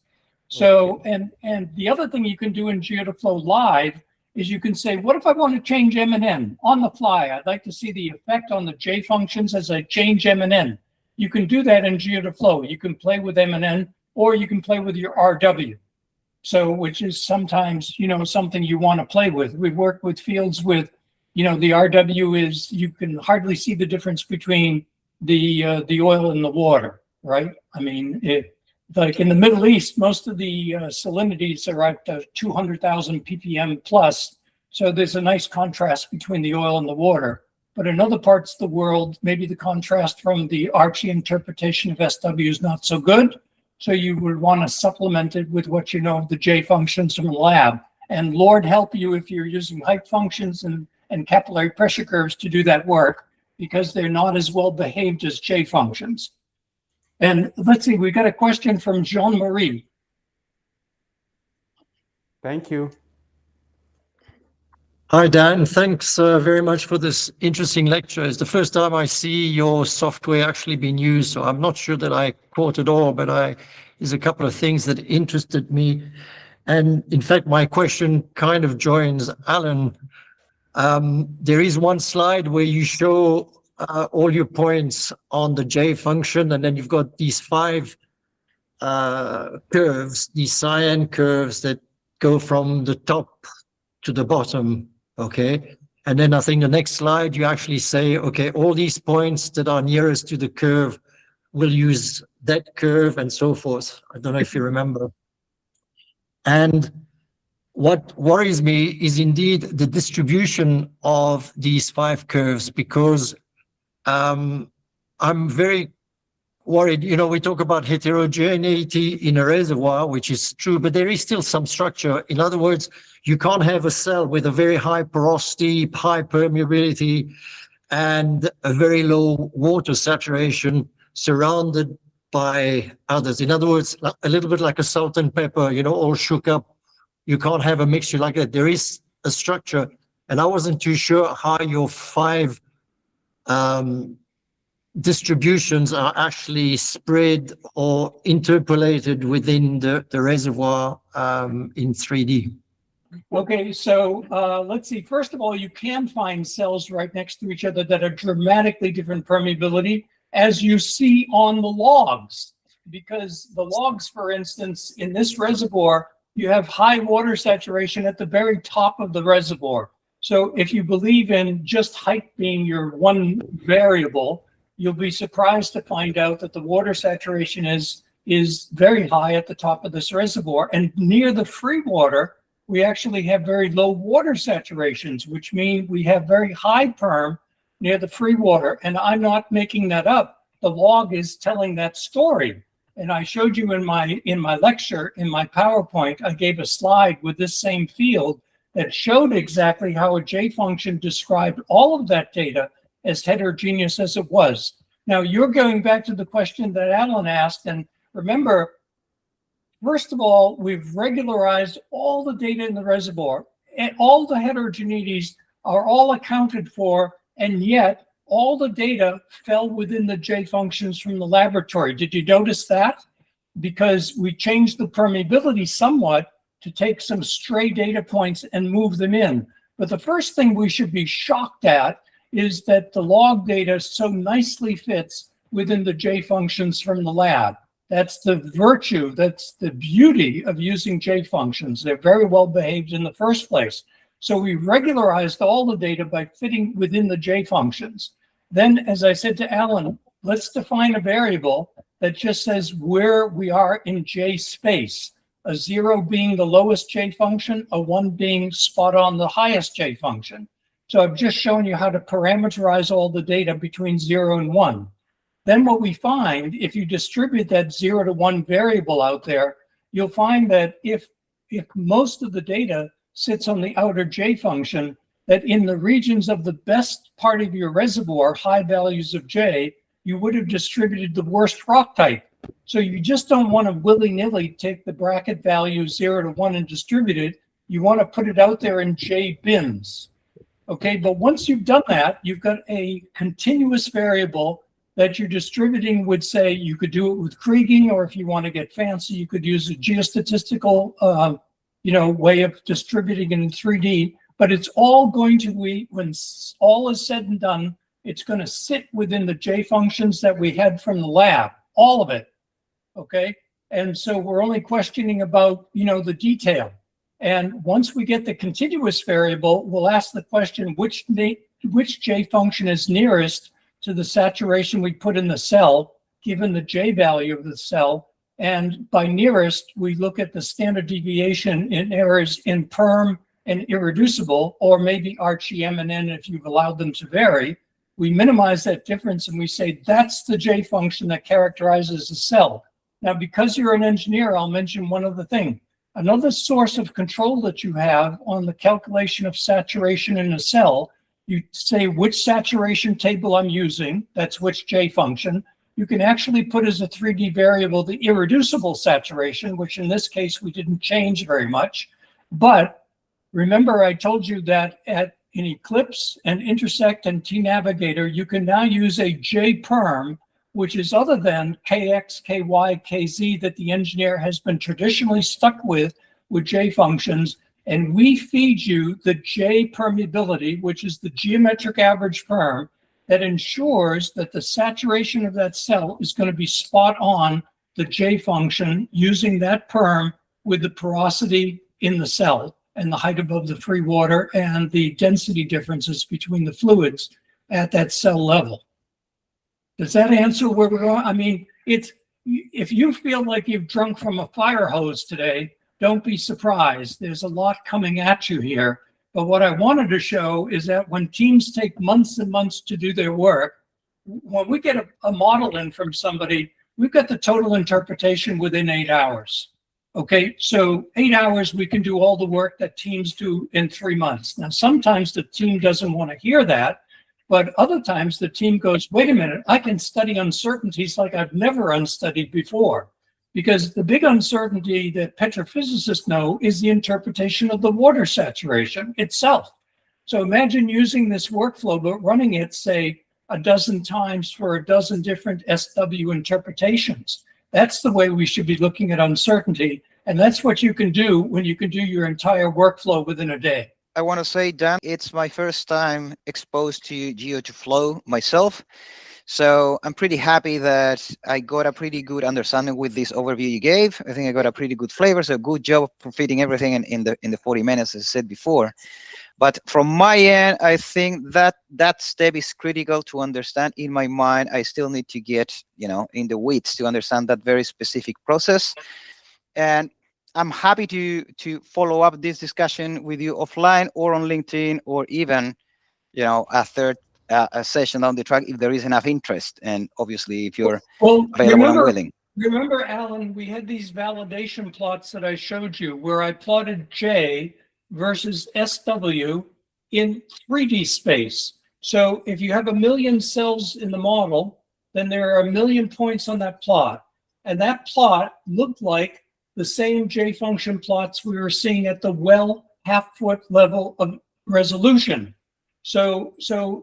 So, and the other thing you can do in Geo2Flow Live is you can say, what if I want to change M and N on the fly? I'd like to see the effect on the J functions as I change M and N. You can do that in Geo2Flow. You can play with M and N, or you can play with your RW. So, which is sometimes, you know, something you want to play with. We've worked with fields with, you know, the RW is, you can hardly see the difference between the oil and the water, right? I mean, like in the Middle East, most of the salinities are at 200,000 ppm plus. So there's a nice contrast between the oil and the water. But in other parts of the world, maybe the contrast from the Archie interpretation of SW is not so good. So you would want to supplement it with what you know of the J functions from the lab. And Lord help you if you're using height functions and capillary pressure curves to do that work, because they're not as well behaved as J functions. And let's see, we got a question from Jean-Marie. Thank you. Hi, Dan. Thanks very much for this interesting lecture. It's the first time I see your software actually being used, so I'm not sure that I caught it all, but there's a couple of things that interested me. And in fact, my question kind of joins Alan. There is one slide where you show all your points on the J function, and then you've got these 5 curves, these cyan curves that go from the top to the bottom. Okay, and then I think the next slide you actually say, okay, all these points that are nearest to the curve will use that curve and so forth. I don't know if you remember. And what worries me is indeed the distribution of these 5 curves, because I'm very worried. You know, we talk about heterogeneity in a reservoir, which is true, but there is still some structure. In other words, you can't have a cell with a very high porosity, high permeability, and a very low water saturation surrounded by others. In other words, a little bit like a salt and pepper, you know, all shook up. You can't have a mixture like that. There is a structure, and I wasn't too sure how your 5 distributions are actually spread or interpolated within the reservoir in 3D. Okay, so let's see. First of all, you can find cells right next to each other that are dramatically different permeability, as you see on the logs, because the logs, for instance, in this reservoir, you have high water saturation at the very top of the reservoir. So if you believe in just height being your one variable, you'll be surprised to find out that the water saturation is very high at the top of this reservoir. And near the free water, we actually have very low water saturations, which mean we have very high perm near the free water. And I'm not making that up. The log is telling that story. And I showed you in my lecture, in my PowerPoint, I gave a slide with this same field that showed exactly how a J function described all of that data as heterogeneous as it was. Now you're going back to the question that Alan asked, and remember, first of all, we've regularized all the data in the reservoir, and all the heterogeneities are all accounted for, and yet all the data fell within the J functions from the laboratory. Did you notice that? Because we changed the permeability somewhat to take some stray data points and move them in. But the first thing we should be shocked at is that the log data so nicely fits within the J functions from the lab. That's the virtue, that's the beauty of using J functions. They're very well behaved in the first place. So we regularized all the data by fitting within the J functions. Then, as I said to Alan, let's define a variable that just says where we are in J space. A 0 being the lowest J function, a 1 being spot on the highest J function. So I've just shown you how to parameterize all the data between 0 and 1. Then what we find, if you distribute that 0 to 1 variable out there, you'll find that if most of the data sits on the outer J function, that in the regions of the best part of your reservoir, high values of J, you would have distributed the worst rock type. So you just don't want to willy-nilly take the bracket value 0 to 1 and distribute it. You want to put it out there in J bins. Okay, but once you've done that, you've got a continuous variable that you're distributing with, say, you could do it with Kriging, or if you want to get fancy, you could use a geostatistical way of distributing it in 3D. But it's all going to be, when all is said and done, it's going to sit within the J functions that we had from the lab, all of it. Okay, and so we're only questioning about, the detail. And once we get the continuous variable, we'll ask the question, which J function is nearest to the saturation we put in the cell, given the J value of the cell. And by nearest, we look at the standard deviation in errors in Perm and irreducible, or maybe Archie M and N if you've allowed them to vary. We minimize that difference and we say that's the J function that characterizes the cell. Now, because you're an engineer, I'll mention one other thing. Another source of control that you have on the calculation of saturation in a cell, you say which saturation table I'm using, that's which J function. You can actually put as a 3D variable the irreducible saturation, which in this case we didn't change very much. But remember, I told you that in Eclipse and Intersect and T-Navigator, you can now use a J-Perm, which is other than Kx, Ky, Kz that the engineer has been traditionally stuck with J functions. And we feed you the J permeability, which is the geometric average perm that ensures that the saturation of that cell is going to be spot on the J function using that perm with the porosity in the cell and the height above the free water and the density differences between the fluids at that cell level. Does that answer where we're going? I mean, if you feel like you've drunk from a fire hose today, don't be surprised. There's a lot coming at you here. But what I wanted to show is that when teams take months and months to do their work, when we get a model in from somebody, we've got the total interpretation within 8 hours. Okay, so 8 hours, we can do all the work that teams do in 3 months. Now, sometimes the team doesn't want to hear that. But other times the team goes, wait a minute, I can study uncertainties like I've never unstudied before. Because the big uncertainty that petrophysicists know is the interpretation of the water saturation itself. So imagine using this workflow, but running it, say, a dozen times for a dozen different SW interpretations. That's the way we should be looking at uncertainty. And that's what you can do when you can do your entire workflow within a day. I want to say, Dan, it's my first time exposed to Geo2Flow myself. So I'm pretty happy that I got a pretty good understanding with this overview you gave. I think I got a pretty good flavor. So good job for fitting everything in the 40 minutes, as I said before. But from my end, I think that step is critical to understand. In my mind, I still need to get, in the weeds to understand that very specific process. And I'm happy to follow up this discussion with you offline or on LinkedIn, or even, a third a session down the track if there is enough interest. And obviously, if you're available and willing. Remember, Alan, we had these validation plots that I showed you where I plotted J versus SW in 3D space. So if you have 1 million cells in the model, then there are 1 million points on that plot. And that plot looked like the same J function plots we were seeing at the well half-foot level of resolution. So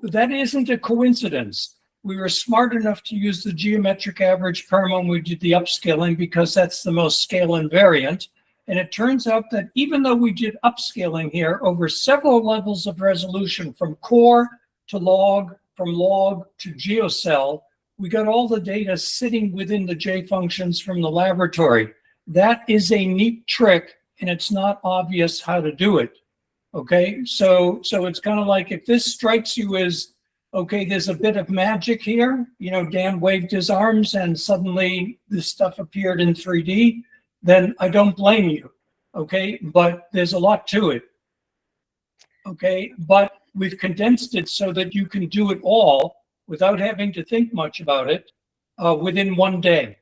that isn't a coincidence. We were smart enough to use the geometric average perm when we did the upscaling because that's the most scale invariant. And it turns out that even though we did upscaling here over several levels of resolution from core to log, from log to geocell, we got all the data sitting within the J functions from the laboratory. That is a neat trick, and it's not obvious how to do it. Okay, so it's kind of like if this strikes you as, okay, there's a bit of magic here, Dan waved his arms and suddenly this stuff appeared in 3D, then I don't blame you, okay? But there's a lot to it, okay? But we've condensed it so that you can do it all without having to think much about it within 1 day.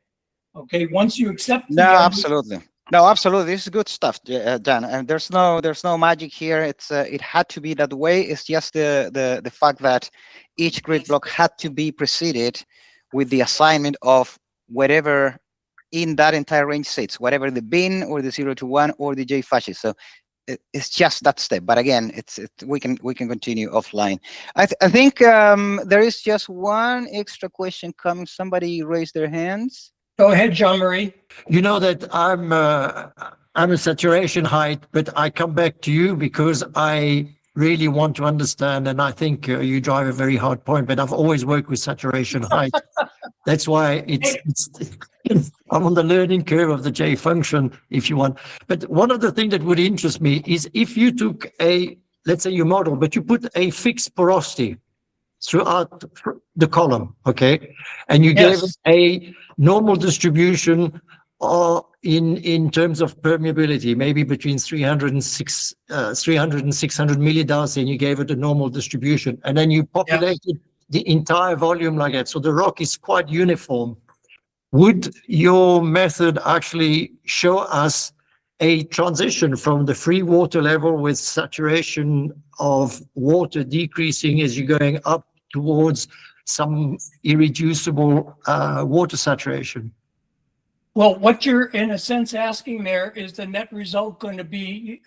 Okay, once you accept. No, absolutely. No, absolutely. This is good stuff, Dan. And there's no magic here. It had to be that way. It's just the fact that each grid block had to be preceded with the assignment of whatever in that entire range sits, whatever the bin or the 0 to 1 or the J fasces. So it's just that step. But again, we can continue offline. I think there is just one extra question coming. Somebody raised their hands. Go ahead, Jean-Marie. You know that I'm a saturation height, but I come back to you because I really want to understand, and I think you drive a very hard point, but I've always worked with saturation height. That's why it's I'm on the learning curve of the J function, if you want. But one of the things that would interest me is if you took let's say your model, but you put a fixed porosity throughout the column, okay? And you gave it a normal distribution in terms of permeability, maybe between 300 and 600 millidarcy, and you gave it a normal distribution. And then you populated the entire volume like that. So the rock is quite uniform. Would your method actually show us a transition from the free water level with saturation of water decreasing as you're going up towards some irreducible water saturation? Well, what you're in a sense asking there is the net result going to be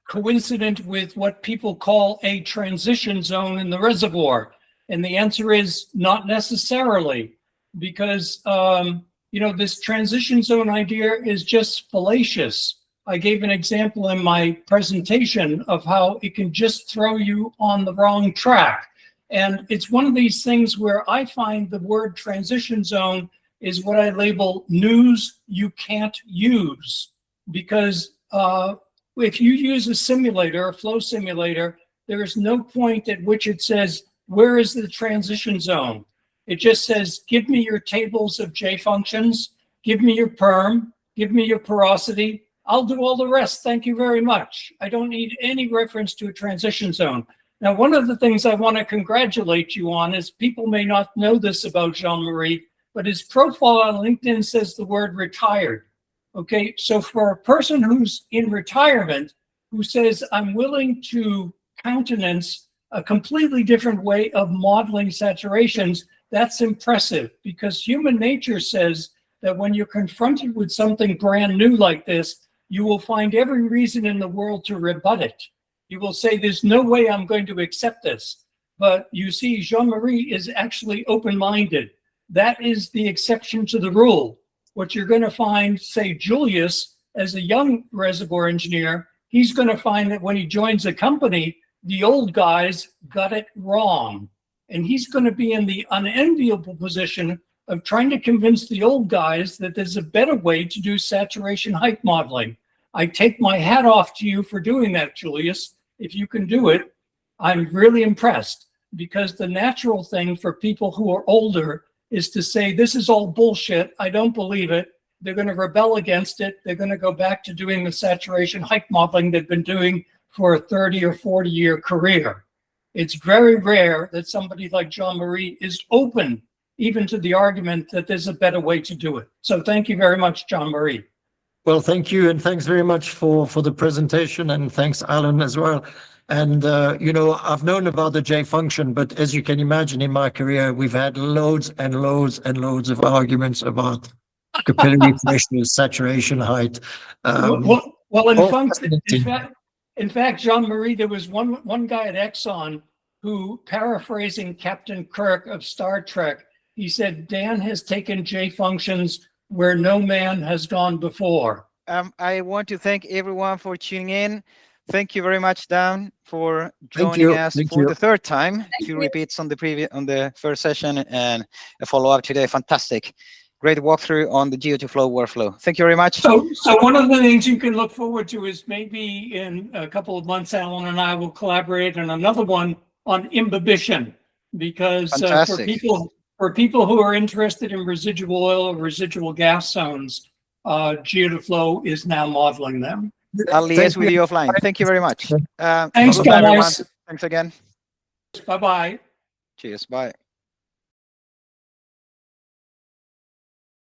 coincident with what people call a transition zone in the reservoir? And the answer is not necessarily, because this transition zone idea is just fallacious. I gave an example in my presentation of how it can just throw you on the wrong track. And it's one of these things where I find the word transition zone is what I label news you can't use. Because if you use a simulator, a flow simulator, there is no point at which it says, where is the transition zone? It just says, give me your tables of J functions, give me your perm, give me your porosity. I'll do all the rest. Thank you very much. I don't need any reference to a transition zone. Now, one of the things I want to congratulate you on is people may not know this about Jean-Marie, but his profile on LinkedIn says the word retired. Okay, so for a person who's in retirement, who says, I'm willing to countenance a completely different way of modeling saturations, that's impressive, because human nature says that when you're confronted with something brand new like this, you will find every reason in the world to rebut it. You will say, there's no way I'm going to accept this. But you see, Jean-Marie is actually open-minded. That is the exception to the rule. What you're going to find, say, Julius, as a young reservoir engineer, he's going to find that when he joins a company, the old guys got it wrong. And he's going to be in the unenviable position of trying to convince the old guys that there's a better way to do saturation height modeling. I take my hat off to you for doing that, Julius. If you can do it, I'm really impressed, because the natural thing for people who are older is to say, this is all bullshit. I don't believe it. They're going to rebel against it. They're going to go back to doing the saturation height modeling they've been doing for a 30 or 40-year career. It's very rare that somebody like Jean-Marie is open even to the argument that there's a better way to do it. So thank you very much, Jean-Marie. Well, thank you. And thanks very much for the presentation. And thanks, Alan, as well. And, I've known about the J function, but as you can imagine, in my career, we've had loads and loads and loads of arguments about capillary pressure, saturation height. In fact, Jean-Marie, there was one guy at Exxon who, paraphrasing Captain Kirk of Star Trek, he said, Dan has taken J functions where no man has gone before. I want to thank everyone for tuning in. Thank you very much, Dan, for joining us for the third time. Two repeats on the first session and a follow-up today. Fantastic. Great walkthrough on the Geo2Flow workflow. Thank you very much. So one of the things you can look forward to is maybe in a couple of months, Alan and I will collaborate on another one on imbibition, because for people who are interested in residual oil or residual gas zones, Geo2Flow is now modeling them. I'll liaise with you offline. Thank you very much. Thanks, guys. Thanks again. Bye-bye. Cheers. Bye.